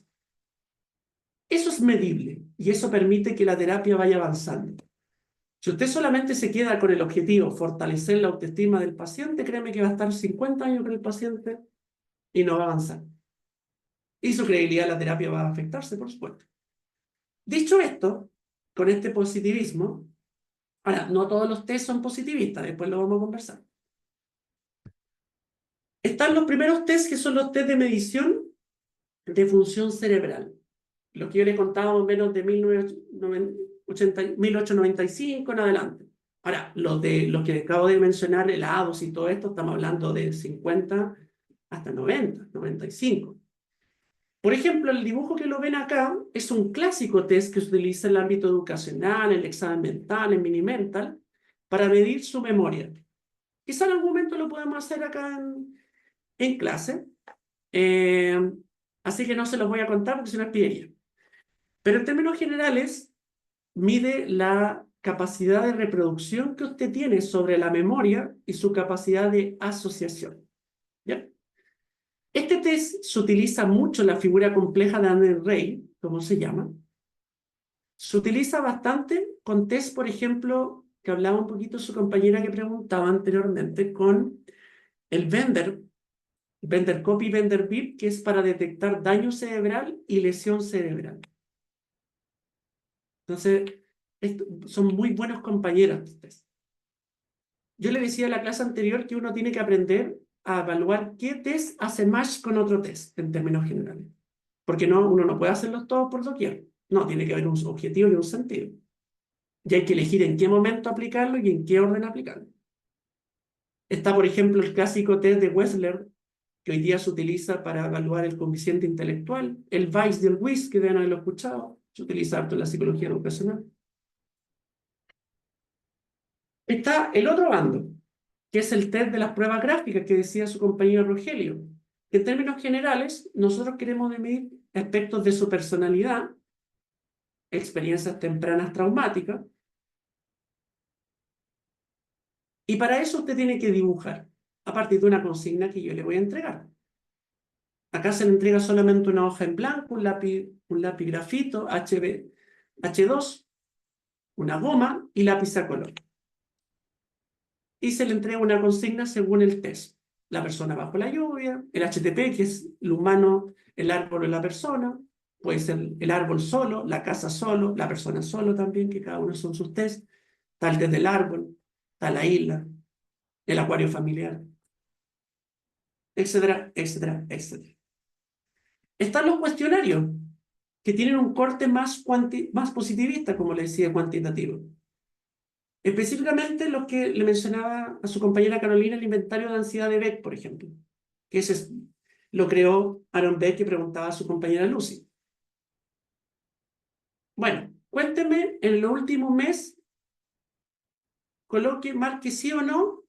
Eso es medible y eso permite que la terapia vaya avanzando. Si usted solamente se queda con el objetivo fortalecer la autoestima del paciente, créeme que va a estar 50 años con el paciente y no va a avanzar. Y su credibilidad en la terapia va a afectarse, por supuesto. Dicho esto, con este positivismo, ahora, no todos los test son positivistas, después lo vamos a conversar. Están los primeros test que son los test de medición de función cerebral. Lo que yo le contaba más o menos de 1895 en adelante. Ahora, los que acabo de mencionar, el ADOS y todo esto, estamos hablando de 50 hasta 90, 95. Por ejemplo, el dibujo que lo ven acá es un clásico test que se utiliza en el ámbito educacional, en el examen mental, en Minimental, para medir su memoria. Quizá en algún momento lo podemos hacer acá en clase, así que no se los voy a contar porque si no es pillería. Pero en términos generales, mide la capacidad de reproducción que usted tiene sobre la memoria y su capacidad de asociación. ¿Ya? Este test se utiliza mucho en la figura compleja de Anden-Rey, como se llama. Se utiliza bastante con test, por ejemplo, que hablaba un poquito su compañera que preguntaba anteriormente, con el Bender-Copy Bender-Bip, que es para detectar daño cerebral y lesión cerebral. Entonces, son muy buenos compañeros ustedes. Yo le decía en la clase anterior que uno tiene que aprender a evaluar qué test hace match con otro test, en términos generales. Porque uno no puede hacerlos todos por doquier. No, tiene que haber un objetivo y un sentido. Y hay que elegir en qué momento aplicarlo y en qué orden aplicarlo. Está, por ejemplo, el clásico test de Wechsler, que hoy día se utiliza para evaluar el coeficiente intelectual, el Weiss del WIS, que deben haberlo escuchado, se utiliza harto en la psicología educacional. Está el otro bando, que es el test de las pruebas gráficas que decía su compañero Rogelio. En términos generales, nosotros queremos medir aspectos de su personalidad, experiencias tempranas traumáticas, y para eso usted tiene que dibujar a partir de una consigna que yo le voy a entregar. Acá se le entrega solamente una hoja en blanco, un lápiz grafito, H2, una goma y lápiz a color. Y se le entrega una consigna según el test. La persona bajo la lluvia, el HTP, que es el humano, el árbol o la persona, puede ser el árbol solo, la casa solo, la persona solo también, que cada uno son sus test. Está el test del árbol, está la isla, el acuario familiar, etcétera, etcétera, etcétera. Están los cuestionarios, que tienen un corte más positivista, como le decía, cuantitativo. Específicamente los que le mencionaba a su compañera Carolina, el inventario de ansiedad de Beck, por ejemplo, que ese lo creó Aaron Beck, que preguntaba a su compañera Lucy. Bueno, cuénteme en el último mes, marque sí o no,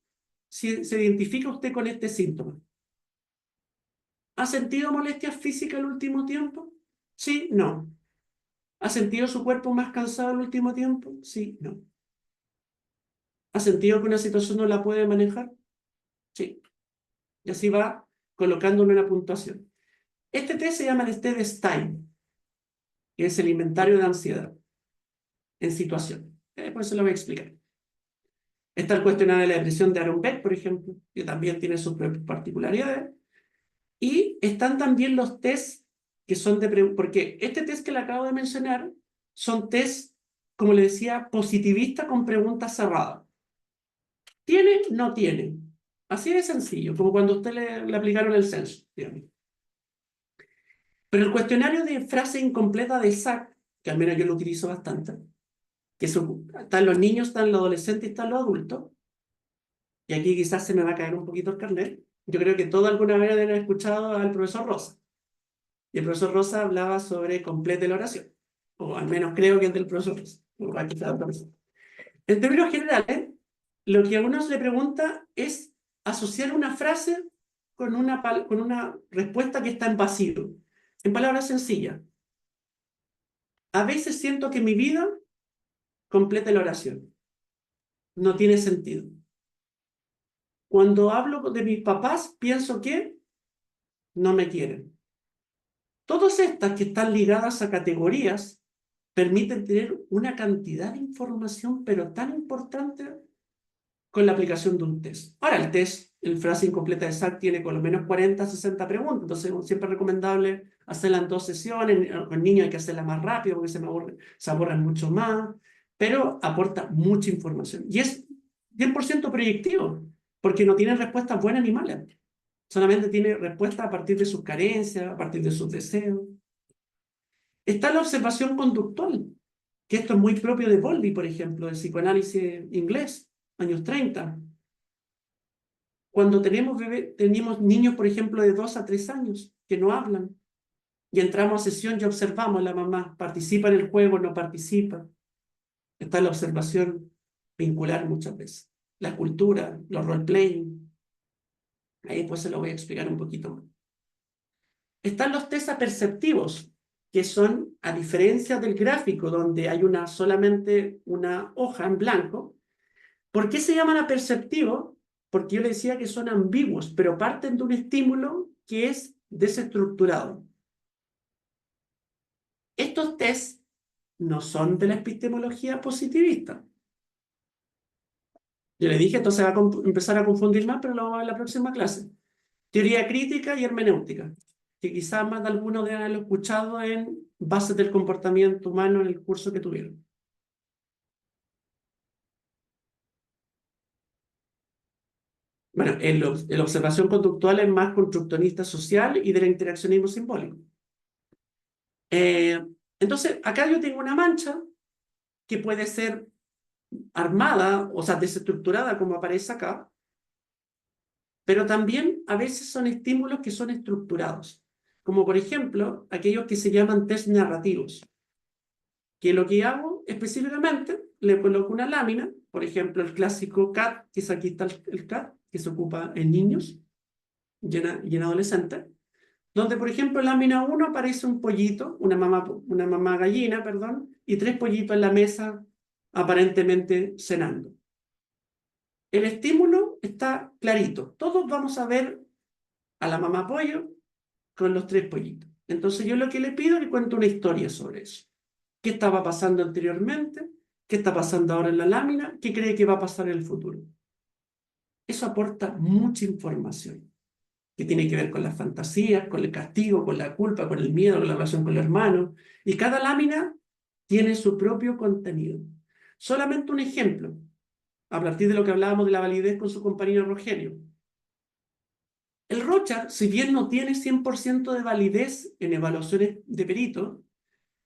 si se identifica usted con este síntoma. ¿Ha sentido molestias físicas el último tiempo? Sí, no. ¿Ha sentido su cuerpo más cansado el último tiempo? Sí, no. ¿Ha sentido que una situación no la puede manejar? Sí. Y así va colocándole una puntuación. Este test se llama el test de Stein, que es el inventario de ansiedad en situación. Después se lo voy a explicar. Está el cuestionario de la depresión de Aaron Beck, por ejemplo, que también tiene sus particularidades. Y están también los tests que son porque este test que le acabo de mencionar son tests, como le decía, positivistas con preguntas cerradas. ¿Tiene? No tiene. Así de sencillo, como cuando a usted le aplicaron el censo, digamos. Pero el cuestionario de frase incompleta de SAC, que al menos yo lo utilizo bastante, que están los niños, están los adolescentes y están los adultos, y aquí quizás se me va a caer un poquito el carnet. Yo creo que todos alguna vez han escuchado al profesor Rosa. Y el profesor Rosa hablaba sobre complete la oración, o al menos creo que es del profesor Rosa. En términos generales, lo que a uno se le pregunta es asociar una frase con una respuesta que está en pasivo. En palabras sencillas, a veces siento que mi vida completa la oración. No tiene sentido. Cuando hablo de mis papás, pienso que no me quieren. Todas estas que están ligadas a categorías permiten tener una cantidad de información, pero tan importante con la aplicación de un test. Ahora, el test, el frase incompleta de SAT, tiene por lo menos 40, 60 preguntas, entonces siempre es recomendable hacerla en 2 sesiones. Con niños hay que hacerla más rápido porque se aborran mucho más, pero aporta mucha información. Y es 100% proyectivo, porque no tiene respuestas buenas ni malas. Solamente tiene respuestas a partir de sus carencias, a partir de sus deseos. Está la observación conductual, que esto es muy propio de Bowlby, por ejemplo, del psicoanálisis inglés, años 30. Cuando tenemos niños, por ejemplo, de 2 a 3 años, que no hablan, y entramos a sesión y observamos a la mamá, participa en el juego, no participa. Está la observación vincular muchas veces. La cultura, los role-playing. Ahí después se lo voy a explicar un poquito más. Están los test aperceptivos, que son, a diferencia del gráfico, donde hay solamente una hoja en blanco. ¿Por qué se llaman aperceptivos? Porque yo le decía que son ambiguos, pero parten de un estímulo que es desestructurado. Estos tests no son de la epistemología positivista. Yo le dije, entonces va a empezar a confundir más, pero lo vamos a ver en la próxima clase. Teoría crítica y hermenéutica, que quizás más de algunos de haberlo escuchado en bases del comportamiento humano en el curso que tuvieron. Bueno, la observación conductual es más construccionista social y del interaccionismo simbólico. Entonces, acá yo tengo una mancha que puede ser armada, o sea, desestructurada como aparece acá, pero también a veces son estímulos que son estructurados, como por ejemplo aquellos que se llaman test narrativos, que lo que hago específicamente, le coloco una lámina, por ejemplo el clásico CAT, que es aquí está el CAT, que se ocupa en niños y en adolescentes, donde por ejemplo en lámina 1 aparece un pollito, una mamá gallina, perdón, y 3 pollitos en la mesa aparentemente cenando. El estímulo está clarito. Todos vamos a ver a la mamá pollo con los 3 pollitos. Entonces yo lo que le pido, le cuento una historia sobre eso. ¿Qué estaba pasando anteriormente? ¿Qué está pasando ahora en la lámina? ¿Qué cree que va a pasar en el futuro? Eso aporta mucha información que tiene que ver con las fantasías, con el castigo, con la culpa, con el miedo, con la relación con el hermano. Y cada lámina tiene su propio contenido. Solamente un ejemplo, a partir de lo que hablábamos de la validez con su compañero Rogelio. El Rorschach, si bien no tiene 100% de validez en evaluaciones de perito,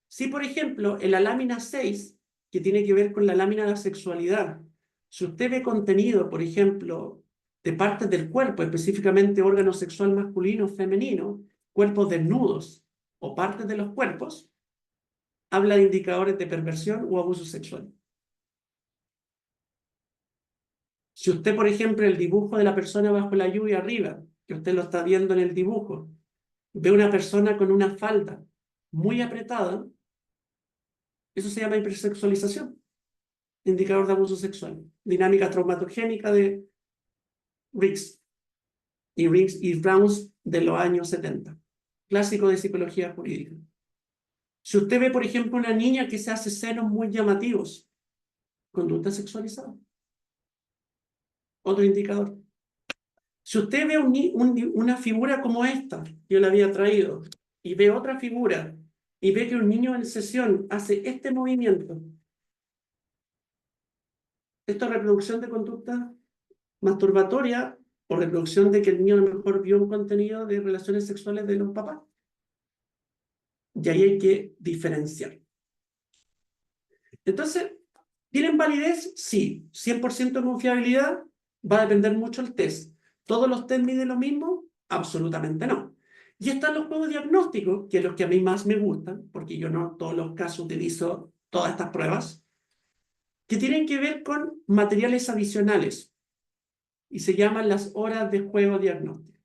sí, por ejemplo, en la lámina 6, que tiene que ver con la lámina de la sexualidad, si usted ve contenido, por ejemplo, de partes del cuerpo, específicamente órgano sexual masculino o femenino, cuerpos desnudos o partes de los cuerpos, habla de indicadores de perversión o abuso sexual. Si usted, por ejemplo, el dibujo de la persona bajo la lluvia arriba, que usted lo está viendo en el dibujo, ve una persona con una falda muy apretada, eso se llama hipersexualización, indicador de abuso sexual, dinámica traumatogénica de Riggs y Browns de los años 70, clásico de psicología jurídica. Si usted ve, por ejemplo, una niña que se hace senos muy llamativos, conducta sexualizada. Otro indicador. Si usted ve una figura como esta, yo la había traído, y ve otra figura, y ve que un niño en sesión hace este movimiento, esto es reproducción de conducta masturbatoria o reproducción de que el niño a lo mejor vio un contenido de relaciones sexuales de los papás. Y ahí hay que diferenciar. Entonces, ¿tienen validez? Sí. 100% de confiabilidad, va a depender mucho el test. ¿Todos los test miden lo mismo? Absolutamente no. Y están los juegos diagnósticos, que es los que a mí más me gustan, porque yo no en todos los casos utilizo todas estas pruebas, que tienen que ver con materiales adicionales y se llaman las horas de juego diagnóstico.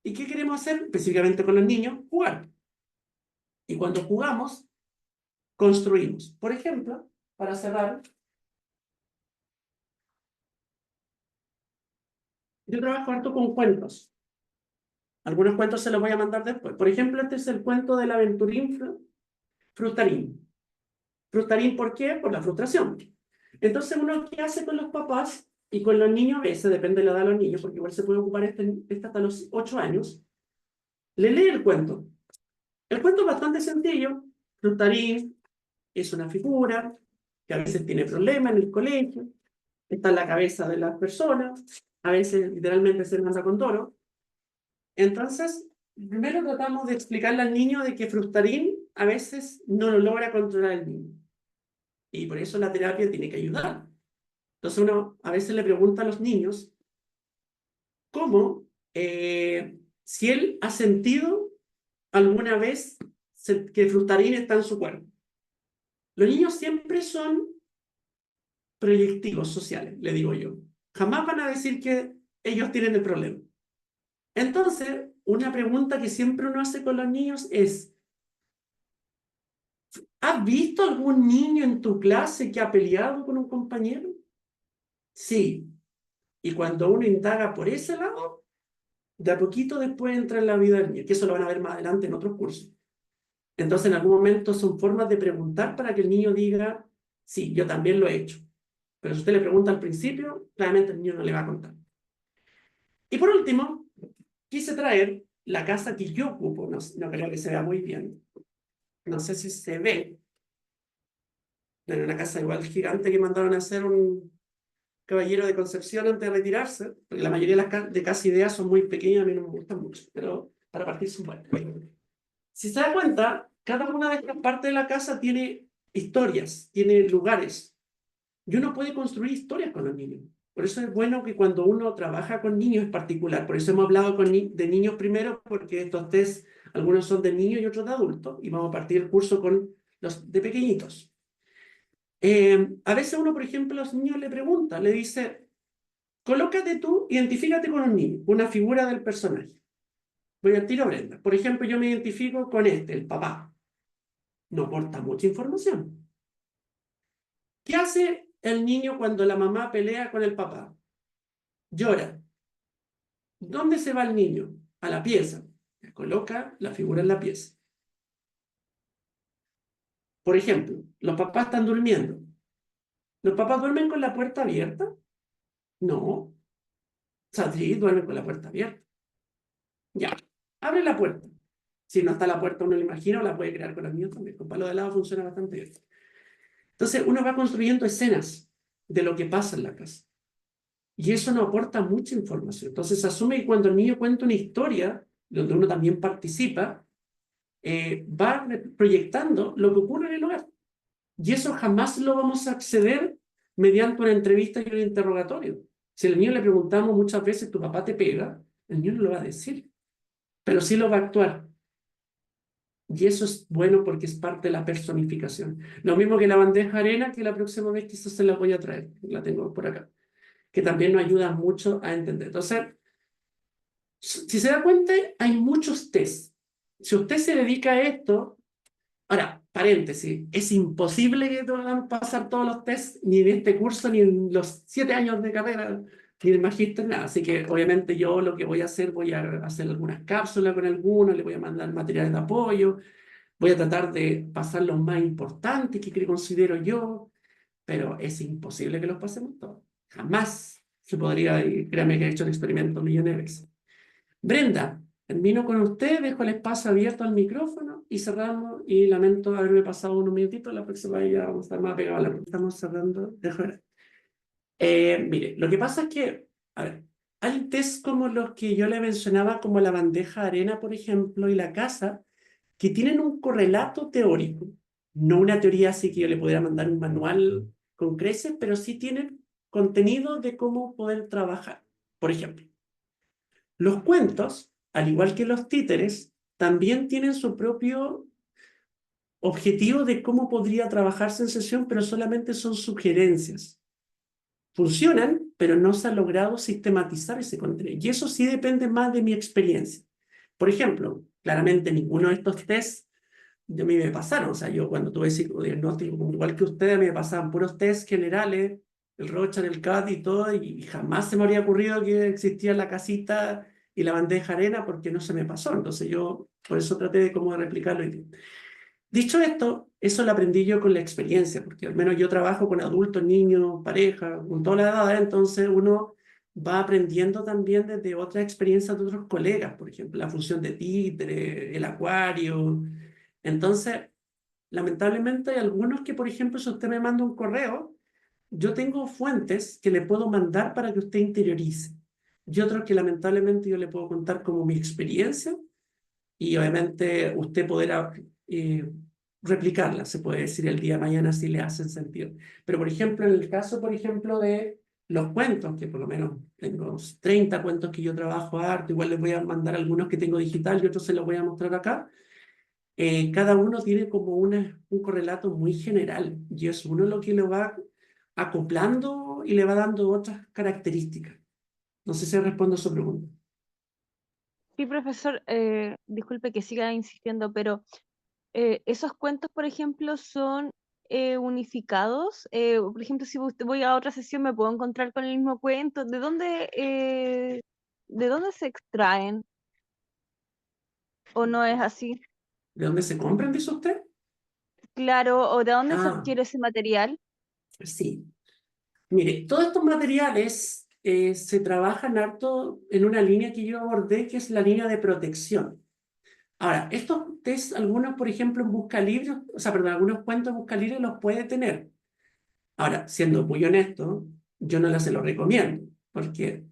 ¿Y qué queremos hacer específicamente con los niños? Jugar. Y cuando jugamos, construimos. Por ejemplo, para cerrar, yo trabajo harto con cuentos. Algunos cuentos se los voy a mandar después. Por ejemplo, este es el cuento del aventurín Frustarín. Frustarín, ¿por qué? Por la frustración. Entonces, uno, ¿qué hace con los papás y con los niños? A veces, depende de la edad de los niños, porque igual se puede ocupar este hasta los 8 años. Le lee el cuento. El cuento es bastante sencillo. Frustarín es una figura que a veces tiene problemas en el colegio, está en la cabeza de las personas, a veces literalmente se manda con toro. Entonces, primero tratamos de explicarle al niño de que Frustarín a veces no lo logra controlar el niño. Y por eso la terapia tiene que ayudar. Entonces uno a veces le pregunta a los niños cómo, si él ha sentido alguna vez que Frustarín está en su cuerpo. Los niños siempre son proyectivos sociales, le digo yo. Jamás van a decir que ellos tienen el problema. Entonces, una pregunta que siempre uno hace con los niños es: ¿has visto algún niño en tu clase que ha peleado con un compañero? Sí. Y cuando uno indaga por ese lado, de a poquito después entra en la vida del niño, que eso lo van a ver más adelante en otros cursos. Entonces, en algún momento son formas de preguntar para que el niño diga, sí, yo también lo he hecho. Pero si usted le pregunta al principio, claramente el niño no le va a contar. Y por último, quise traer la casa que yo ocupo, no creo que se vea muy bien, no sé si se ve, en una casa igual gigante que mandaron a hacer un caballero de Concepción antes de retirarse, porque la mayoría de casas ideas son muy pequeñas, a mí no me gustan mucho, pero para partir son buenas. Si se da cuenta, cada una de estas partes de la casa tiene historias, tiene lugares, y uno puede construir historias con los niños. Por eso es bueno que cuando uno trabaja con niños en particular, por eso hemos hablado de niños primero, porque estos test, algunos son de niños y otros de adultos, y vamos a partir el curso con los de pequeñitos. A veces uno, por ejemplo, a los niños le pregunta, le dice, colócate tú, identifícate con un niño, una figura del personaje. Voy al tiro, Brenda. Por ejemplo, yo me identifico con el papá. No aporta mucha información. ¿Qué hace el niño cuando la mamá pelea con el papá? Llora. ¿Dónde se va el niño? A la pieza. Coloca la figura en la pieza. Por ejemplo, los papás están durmiendo. ¿Los papás duermen con la puerta abierta? No. O sea, sí, duermen con la puerta abierta. Ya. Abre la puerta. Si no está la puerta, uno lo imagina o la puede crear con los niños también. Con palo de lado funciona bastante bien. Entonces, uno va construyendo escenas de lo que pasa en la casa. Y eso nos aporta mucha información. Entonces, asume que cuando el niño cuenta una historia, donde uno también participa, va proyectando lo que ocurre en el hogar. Y eso jamás lo vamos a acceder mediante una entrevista y un interrogatorio. Si al niño le preguntamos muchas veces, ¿tu papá te pega? El niño no lo va a decir, pero sí lo va a actuar. Y eso es bueno porque es parte de la personificación. Lo mismo que la bandeja arena, que la próxima vez quizás se la voy a traer. La tengo por acá. Que también nos ayuda mucho a entender. Entonces, si se da cuenta, hay muchos test. Si usted se dedica a esto, ahora, paréntesis, es imposible que podamos pasar todos los tests, ni en este curso, ni en los 7 años de carrera, ni de magíster, nada. Así que, obviamente, yo lo que voy a hacer algunas cápsulas con algunos, le voy a mandar materiales de apoyo, voy a tratar de pasar los más importantes que considero yo, pero es imposible que los pasemos todos. Jamás se podría, y créame que he hecho el experimento millones de veces. Brenda, termino con usted, dejo el espacio abierto al micrófono y cerramos, y lamento haberme pasado unos minutitos, la próxima vez ya vamos a estar más pegados a la ruta. Estamos cerrando, dejo ver. Mire, lo que pasa es que, a ver, hay test como los que yo le mencionaba, como la bandeja de arena, por ejemplo, y la casa, que tienen un correlato teórico, no una teoría así que yo le pudiera mandar un manual con creces, pero sí tienen contenido de cómo poder trabajar. Por ejemplo, los cuentos, al igual que los títeres, también tienen su propio objetivo de cómo podría trabajarse en sesión, pero solamente son sugerencias. Funcionan, pero no se ha logrado sistematizar ese contenido. Y eso sí depende más de mi experiencia. Por ejemplo, claramente ninguno de estos tests a mí me pasaron. O sea, yo cuando tuve psicodiagnóstico, como igual que ustedes, me pasaban puros tests generales, el Rorschach, el CAT y todo, y jamás se me habría ocurrido que existía la casita y la bandeja arena porque no se me pasó. Entonces yo por eso traté de cómo replicarlo. Dicho esto, eso lo aprendí yo con la experiencia, porque al menos yo trabajo con adultos, niños, parejas, con toda la edad, entonces uno va aprendiendo también desde otras experiencias de otros colegas, por ejemplo, la función de títere, el acuario. Entonces, lamentablemente hay algunos que, por ejemplo, si usted me manda un correo, yo tengo fuentes que le puedo mandar para que usted interiorice, y otros que lamentablemente yo le puedo contar como mi experiencia, y obviamente usted podrá replicarla, se puede decir el día de mañana si le hacen sentido. Pero, por ejemplo, en el caso, por ejemplo, de los cuentos, que por lo menos tengo 30 cuentos que yo trabajo harto, igual les voy a mandar algunos que tengo digital y otros se los voy a mostrar acá. Cada uno tiene como un correlato muy general, y es uno lo que lo va acoplando y le va dando otras características. No sé si respondo a su pregunta. Sí, profesor, disculpe que siga insistiendo, pero esos cuentos, por ejemplo, son unificados. Por ejemplo, si voy a otra sesión, me puedo encontrar con el mismo cuento. ¿De dónde se extraen? ¿O no es así? ¿De dónde se compran, dice usted? Claro, ¿o de dónde se Ah, adquiere ese material? sí. Mire, todos estos materiales se trabajan harto en una línea que yo abordé, que es la línea de protección. Ahora, estos test, algunos, por ejemplo, en Busca Libre, o sea, perdón, algunos cuentos en Busca Libre los puede tener. Ahora, siendo muy honesto, yo no se lo recomiendo, porque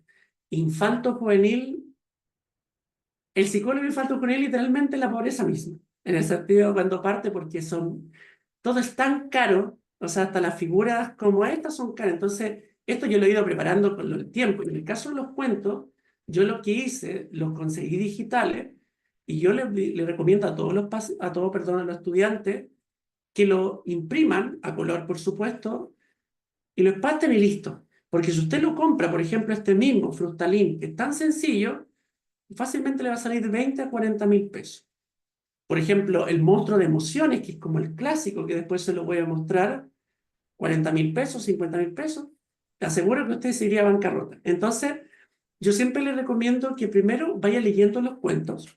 infanto juvenil, el psicólogo infanto juvenil literalmente es la pobreza misma, en el sentido cuando parte, porque todo es tan caro, o sea, hasta las figuras como estas son caras. Entonces, esto yo lo he ido preparando con el tiempo. Y en el caso de los cuentos, yo lo que hice, los conseguí digitales, y yo le recomiendo a todos perdón, a los estudiantes que lo impriman a color, por supuesto, y lo empaten y listo. Porque si usted lo compra, por ejemplo, este mismo Fructalín, que es tan sencillo, fácilmente le va a salir 20 a 40.000 pesos. Por ejemplo, el monstruo de emociones, que es como el clásico, que después se lo voy a mostrar, 40.000 pesos, 50.000 pesos, te aseguro que usted se iría a bancarrota. Entonces, yo siempre le recomiendo que primero vaya leyendo los cuentos,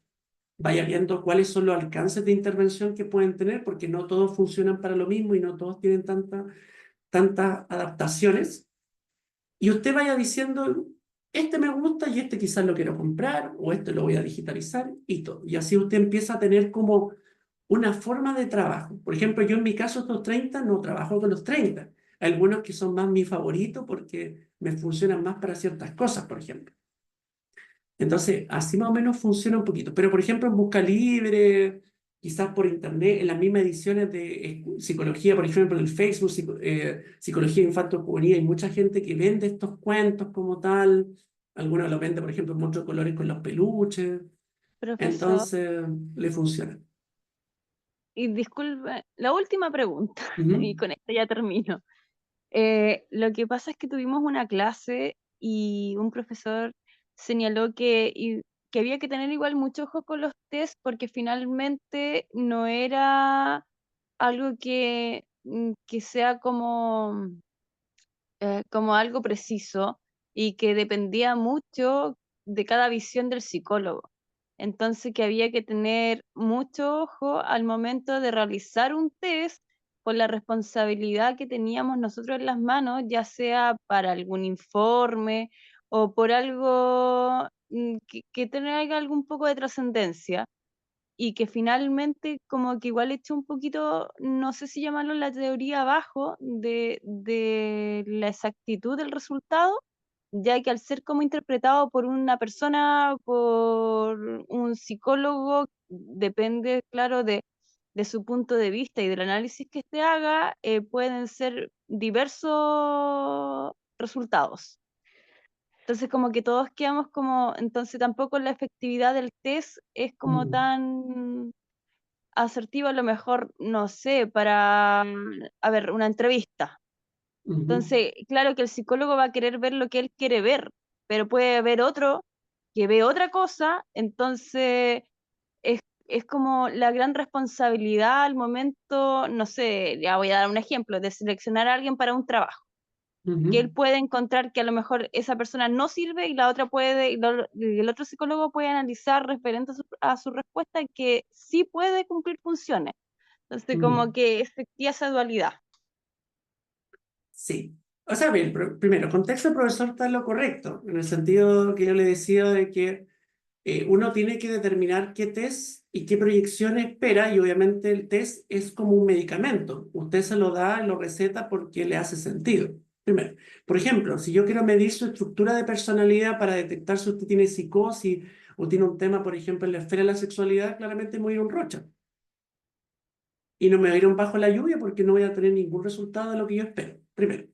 vaya viendo cuáles son los alcances de intervención que pueden tener, porque no todos funcionan para lo mismo y no todos tienen tantas adaptaciones. Y usted vaya diciendo, este me gusta y este quizás lo quiero comprar, o este lo voy a digitalizar y todo. Y así usted empieza a tener como una forma de trabajo. Por ejemplo, yo en mi caso, estos 30 no trabajo con los 30. Algunos que son más mi favorito porque me funcionan más para ciertas cosas, por ejemplo. Entonces, así más o menos funciona un poquito. Pero, por ejemplo, en Busca Libre, quizás por internet, en las mismas ediciones de psicología, por ejemplo, en el Facebook, Psicología Infanto Juvenil, hay mucha gente que vende estos cuentos como tal. Algunos los vende, por ejemplo, en muchos colores con los peluches. Profesor, Entonces, le funciona. y disculpe, la última pregunta, y Ujú, con esto ya termino. Lo que pasa es que tuvimos una clase y un profesor señaló que había que tener igual mucho ojo con los test porque finalmente no era algo que sea como algo preciso y que dependía mucho de cada visión del psicólogo. Entonces que había que tener mucho ojo al momento de realizar un test por la responsabilidad que teníamos nosotros en las manos, ya sea para algún informe o por algo que tenga algún poco de trascendencia y que finalmente como que igual echa un poquito, no sé si llamarlo la teoría abajo de la exactitud del resultado, ya que al ser como interpretado por una persona, por un psicólogo, depende, claro, de su punto de vista y del análisis que se haga, pueden ser diversos resultados. Entonces como que todos quedamos como, entonces tampoco la efectividad del test es como ujú, tan asertiva, a lo mejor, no sé, para, a ver, una entrevista. ujú, Entonces, claro que el psicólogo va a querer ver lo que él quiere ver, pero puede haber otro que ve otra cosa, entonces es como la gran responsabilidad al momento, no sé, ya voy a dar un ejemplo, de seleccionar a alguien para un trabajo que él ujú, puede encontrar que a lo mejor esa persona no sirve y la otra puede, y el otro psicólogo puede analizar referente a su respuesta que sí puede cumplir funciones. Entonces, ujú. como que efectía esa dualidad. Sí. O sea, bien, primero, contexto del profesor está en lo correcto, en el sentido que yo le decía de que uno tiene que determinar qué test y qué proyección espera, y obviamente el test es como un medicamento. Usted se lo da y lo receta porque le hace sentido. Primero, por ejemplo, si yo quiero medir su estructura de personalidad para detectar si usted tiene psicosis o tiene un tema, por ejemplo, en la esfera de la sexualidad, claramente me voy a ir a un Rocha. Y no me voy a ir a un bajo la lluvia porque no voy a tener ningún resultado de lo que yo espero. Primero.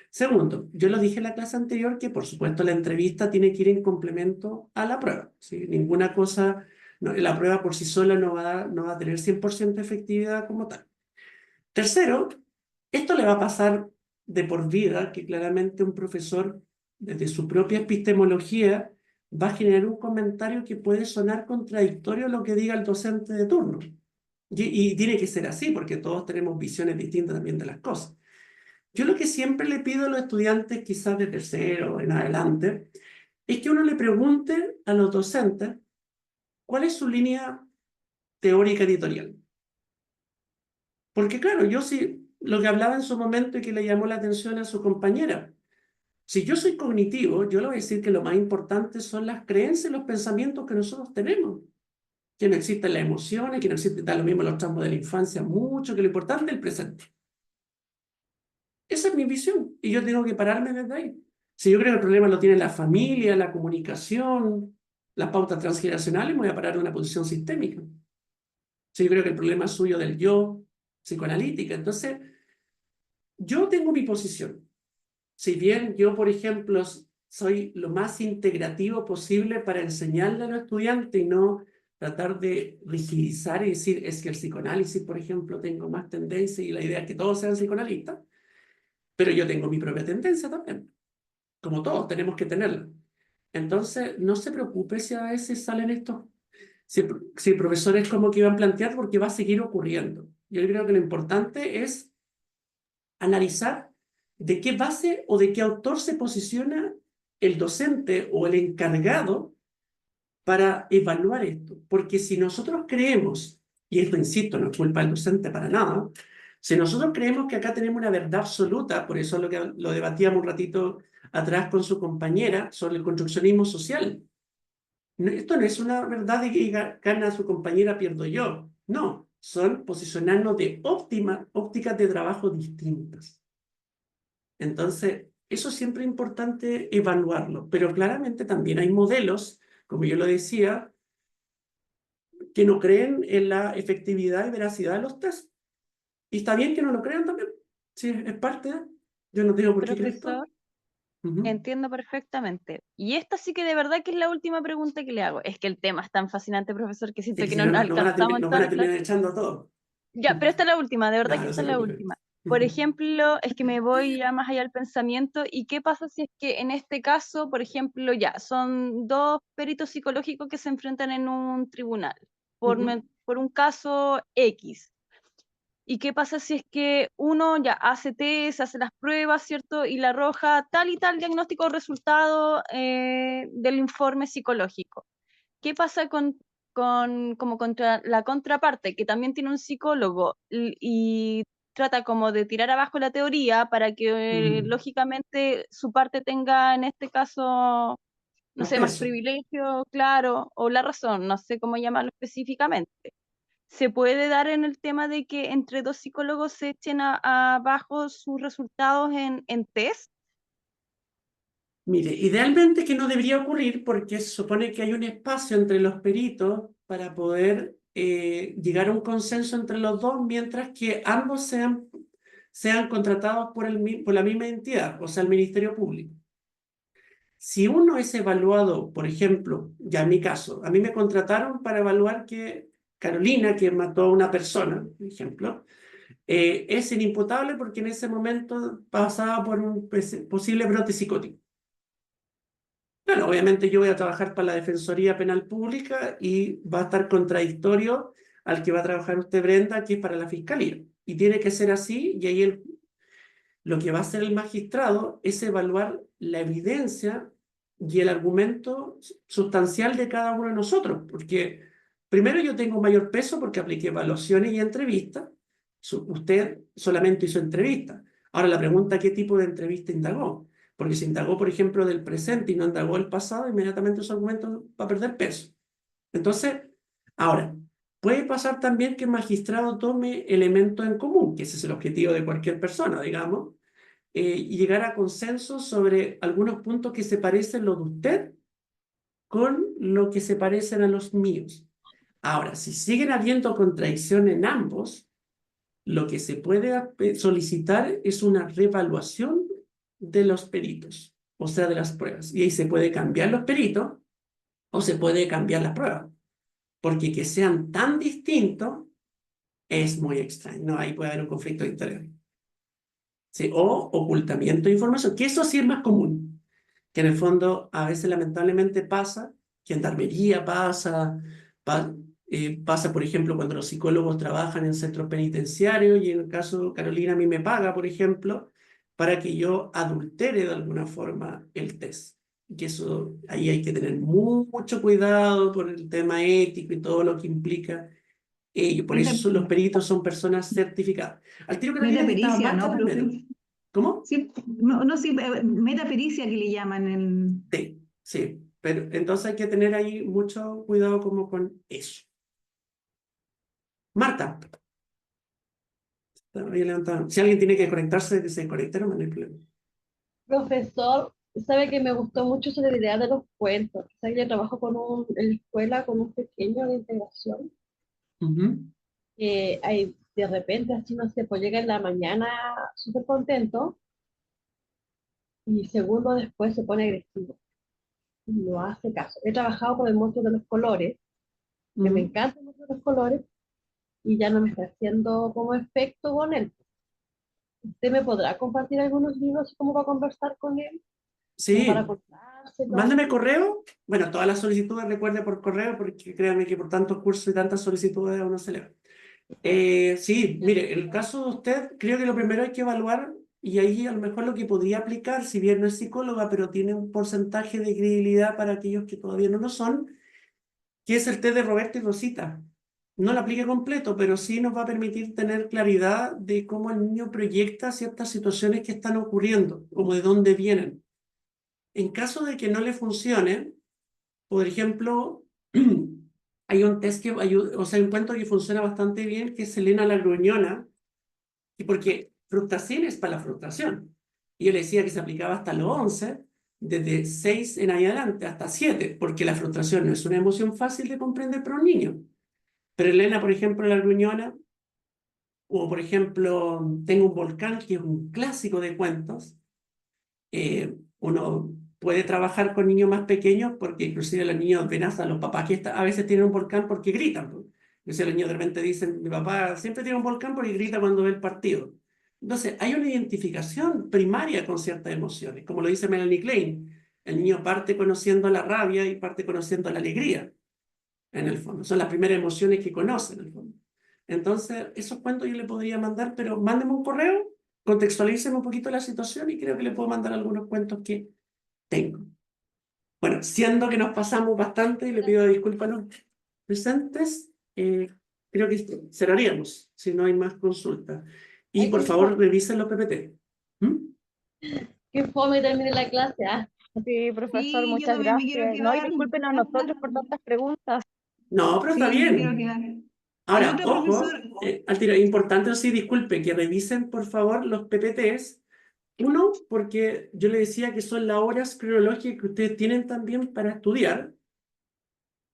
Segundo, yo lo dije en la clase anterior que por supuesto la entrevista tiene que ir en complemento a la prueba. ¿Sí? Ninguna cosa, la prueba por sí sola no va a tener 100% efectividad como tal. Tercero, esto le va a pasar de por vida, que claramente un profesor desde su propia epistemología va a generar un comentario que puede sonar contradictorio a lo que diga el docente de turno. Y tiene que ser así, porque todos tenemos visiones distintas también de las cosas. Yo lo que siempre le pido a los estudiantes, quizás de tercero en adelante, es que uno le pregunte a los docentes cuál es su línea teórica editorial. Porque claro, yo sí, lo que hablaba en su momento y que le llamó la atención a su compañera, si yo soy cognitivo, yo le voy a decir que lo más importante son las creencias y los pensamientos que nosotros tenemos. que no existen las emociones, que no existen, da lo mismo los tramos de la infancia, mucho, que lo importante es el presente. Esa es mi visión, y yo tengo que pararme desde ahí. Si yo creo que el problema lo tiene la familia, la comunicación, las pautas transgeneracionales, me voy a parar en una posición sistémica. Si yo creo que el problema es suyo del yo, psicoanalítica, entonces yo tengo mi posición. Si bien yo, por ejemplo, soy lo más integrativo posible para enseñarle a los estudiantes y no tratar de rigidizar y decir, es que el psicoanálisis, por ejemplo, tengo más tendencia y la idea es que todos sean psicoanalistas, pero yo tengo mi propia tendencia también, como todos tenemos que tenerla. Entonces, no se preocupe si a veces salen estos, si el profesor es como que iban a plantear, porque va a seguir ocurriendo. Yo creo que lo importante es analizar de qué base o de qué autor se posiciona el docente o el encargado para evaluar esto. Porque si nosotros creemos, y esto insisto, no es culpa del docente para nada, si nosotros creemos que acá tenemos una verdad absoluta, por eso lo debatíamos un ratito atrás con su compañera sobre el construccionismo social. Esto no es una verdad de que gana su compañera, pierdo yo. No, son posicionarnos de ópticas de trabajo distintas. Entonces, eso siempre es importante evaluarlo, pero claramente también hay modelos, como yo lo decía, que no creen en la efectividad y veracidad de los test. Y está bien que no lo crean también. Sí, es parte de... Yo no tengo por qué creer todo. Profesor, entiendo perfectamente. Y esta sí que de verdad que es la última pregunta que le hago. Es que el tema es tan fascinante, profesor, que siento Es que que no si nos no, nos alcanzamos en van toda a la clase. terminar echando todo. Ya, pero esta es la última, de verdad Ya, que no esta se es la preocupe. última. Por ejemplo, es que me voy ya más allá del pensamiento, ¿y qué pasa si es que en este caso, por ejemplo, ya son dos peritos psicológicos que se enfrentan en un tribunal por un caso X? ¿Y qué pasa si es que uno ya hace test, hace las pruebas, ¿cierto? Y le arroja tal y tal diagnóstico o resultado del informe psicológico? ¿Qué pasa como contra la contraparte, que también tiene un psicólogo y trata como de tirar abajo la teoría para que lógicamente su parte tenga en este caso, no Más sé, más peso. privilegio, claro, o la razón, no sé cómo llamarlo específicamente? ¿Se puede dar en el tema de que entre dos psicólogos se echen abajo sus resultados en test? Mire, idealmente que no debería ocurrir porque se supone que hay un espacio entre los peritos para poder llegar a un consenso entre los dos, mientras que ambos sean contratados por la misma entidad, o sea, el Ministerio Público. Si uno es evaluado, por ejemplo, ya en mi caso, a mí me contrataron para evaluar que Carolina, que mató a una persona, por ejemplo, es inimputable porque en ese momento pasaba por un posible brote psicótico. Bueno, obviamente yo voy a trabajar para la Defensoría Penal Pública y va a estar contradictorio al que va a trabajar usted, Brenda, que es para la Fiscalía. Y tiene que ser así, y ahí lo que va a hacer el magistrado es evaluar la evidencia y el argumento sustancial de cada uno de nosotros, porque primero yo tengo mayor peso porque apliqué evaluaciones y entrevistas, usted solamente hizo entrevistas. Ahora la pregunta, ¿qué tipo de entrevista indagó? Porque si indagó, por ejemplo, del presente y no indagó el pasado, inmediatamente su argumento va a perder peso. Entonces, ahora, puede pasar también que el magistrado tome elementos en común, que ese es el objetivo de cualquier persona, digamos, y llegar a consenso sobre algunos puntos que se parecen lo de usted con lo que se parecen a los míos. Ahora, si siguen habiendo contradicción en ambos, lo que se puede solicitar es una reevaluación de los peritos, o sea, de las pruebas. Y ahí se puede cambiar los peritos o se puede cambiar las pruebas, porque que sean tan distintos es muy extraño. No, ahí puede haber un conflicto de interés. ¿Sí? O ocultamiento de información, que eso sí es más común, que en el fondo a veces lamentablemente pasa, gendarmería pasa, por ejemplo, cuando los psicólogos trabajan en centros penitenciarios, y en el caso de Carolina a mí me paga, por ejemplo, para que yo adultere de alguna forma el test. Que eso, ahí hay que tener mucho cuidado por el tema ético y todo lo que implica ello. Por eso los peritos son personas certificadas. Al tiro Carolina que estaba Metapericia, más ¿no, que profe? medio. ¿Cómo? Sí, no, no, sí, metapericia que le llaman Sí, sí. Pero entonces hay que tener ahí mucho cuidado como con eso. Marta. Ahí levanta. Si alguien tiene que conectarse, que se conecte, no hay problema. Profesor, sabe que me gustó mucho su idea de los cuentos. Sabe que yo trabajo en la escuela con un pequeño de integración. Ujú. Hay, de repente, así no sé, pues llega en la mañana súper contento y segundo después se pone agresivo. Y no hace caso. He trabajado con el monstruo de los colores, que me Ujú. encanta el monstruo de los colores, y ya no me está haciendo como efecto con él. ¿Usted me podrá compartir algunos libros como para conversar con él? Como para Sí, contárselo. mándame correo. Bueno, todas las solicitudes recuerde por correo, porque créanme que por tantos cursos y tantas solicitudes uno se le va. Sí, mire, el caso de usted, creo que lo primero hay que evaluar, y ahí a lo mejor lo que podría aplicar, si bien no es psicóloga, pero tiene un porcentaje de credibilidad para aquellos que todavía no lo son, que es el test de Roberto y Rosita. No lo aplique completo, pero sí nos va a permitir tener claridad de cómo el niño proyecta ciertas situaciones que están ocurriendo, o de dónde vienen. En caso de que no le funcione, por ejemplo, hay un test que ayuda, o sea, un cuento que funciona bastante bien, que es Elena la Gruñona, y porque fructacil es para la frustración. Y yo le decía que se aplicaba hasta los 11, desde 6 en adelante, hasta 7, porque la frustración no es una emoción fácil de comprender para un niño. Pero Elena, por ejemplo, la Gruñona, o por ejemplo, Tengo un volcán, que es un clásico de cuentos, uno puede trabajar con niños más pequeños porque inclusive los niños ven hasta los papás que a veces tienen un volcán porque gritan, pues. Entonces los niños de repente dicen, mi papá siempre tiene un volcán porque grita cuando ve el partido. Entonces hay una identificación primaria con ciertas emociones, como lo dice Melanie Klein. El niño parte conociendo la rabia y parte conociendo la alegría, en el fondo. Son las primeras emociones que conoce, en el fondo. Entonces, esos cuentos yo le podría mandar, pero mándeme un correo, contextualíceme un poquito la situación y creo que le puedo mandar algunos cuentos que tengo. Bueno, siendo que nos pasamos bastante y le pido disculpas a los presentes, creo que cerraríamos si no hay más consultas. Y Ay, por favor, revisen los PPT. ¿Mm? qué fome termine la clase. Ah. Sí, profesor, Sí, yo muchas también me quiero gracias. No, y quedar. disculpen a nosotros por tantas preguntas. No, pero está Sí, me quiero bien. quedar. Hay Ahora, otra ojo, profesora. al tiro, importante, sí, disculpe, que revisen por favor los PPTs. Uno, porque yo le decía que son las horas cronológicas que ustedes tienen también para estudiar.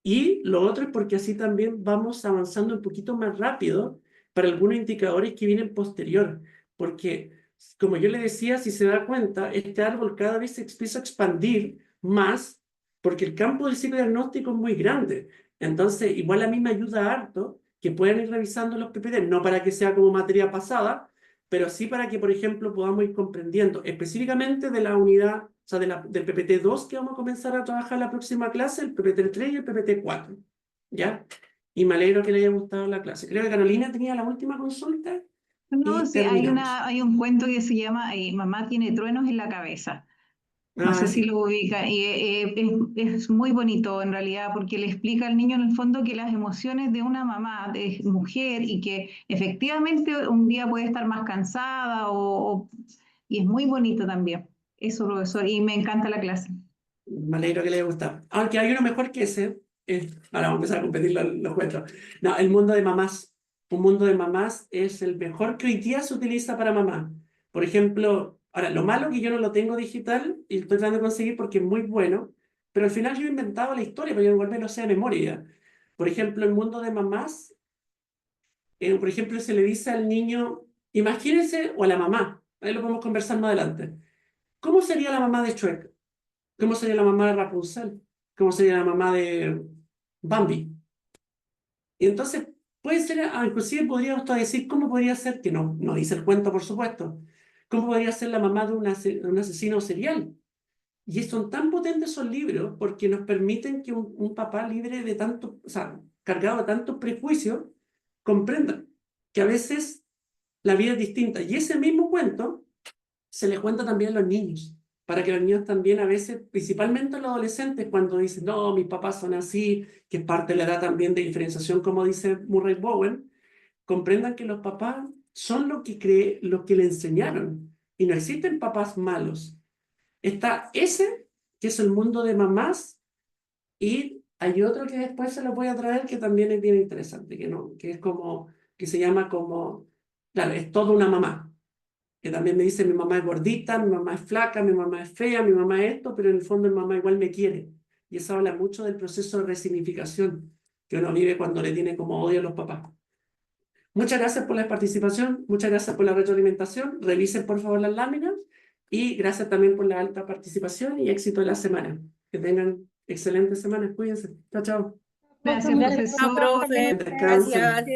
Y lo otro es porque así también vamos avanzando un poquito más rápido para algunos indicadores que vienen posterior. Porque, como yo le decía, si se da cuenta, este árbol cada vez se empieza a expandir más porque el campo del psicodiagnóstico es muy grande. Entonces, igual a mí me ayuda harto que puedan ir revisando los PPT, no para que sea como materia pasada, pero sí para que, por ejemplo, podamos ir comprendiendo específicamente de la unidad, o sea, del PPT 2 que vamos a comenzar a trabajar la próxima clase, el PPT 3 y el PPT 4, ¿ya? Y me alegro que le haya gustado la clase. Creo que Carolina tenía la última consulta No, y sí, terminamos. hay un cuento que se llama Mamá tiene truenos en la cabeza. No Ah, sé si sí. lo ubica. Y es muy bonito en realidad porque le explica al niño en el fondo que las emociones de una mamá, de mujer, y que efectivamente un día puede estar más cansada y es muy bonito también. Eso, profesor, y me encanta la clase. Me alegro que le haya gustado. Aunque hay uno mejor que ese. Ahora vamos a empezar a competir los cuentos. No, el mundo de mamás. Un mundo de mamás es el mejor que hoy día se utiliza para mamá. Por ejemplo, ahora, lo malo que yo no lo tengo digital y estoy tratando de conseguir porque es muy bueno, pero al final yo he inventado la historia, pero yo igual me lo sé de memoria. Por ejemplo, el mundo de mamás, por ejemplo, se le dice al niño, imagínense, o a la mamá, ahí lo podemos conversar más adelante. ¿Cómo sería la mamá de Shrek? ¿Cómo sería la mamá de Rapunzel? ¿Cómo sería la mamá de Bambi? Y entonces, puede ser, inclusive podría usted decir, ¿cómo podría ser, que no dice el cuento, por supuesto, cómo podría ser la mamá de un asesino serial? Y son tan potentes esos libros porque nos permiten que un papá libre de tanto, o sea, cargado de tantos prejuicios, comprenda que a veces la vida es distinta. Y ese mismo cuento se le cuenta también a los niños, para que los niños también a veces, principalmente a los adolescentes, cuando dicen, no, mis papás son así, que es parte de la edad también de diferenciación, como dice Murray Bowen, comprendan que los papás son lo que le enseñaron, y no existen papás malos. Está ese, que es el mundo de mamás, y Hay otro que después se los voy a traer que también es bien interesante, que es como, que se llama como, claro, es toda una mamá. Que también me dice, mi mamá es gordita, mi mamá es flaca, mi mamá es fea, mi mamá es esto, pero en el fondo mi mamá igual me quiere. Y eso habla mucho del proceso de resignificación que uno vive cuando le tiene como odio a los papás. Muchas gracias por la participación, muchas gracias por la retroalimentación. Revisen por favor las láminas y gracias también por la alta participación y éxito de la semana. Que tengan excelentes semanas, cuídense. Chao, chao. Gracias, Gracias, Chao, profesor. profe. Descansen. Gracias.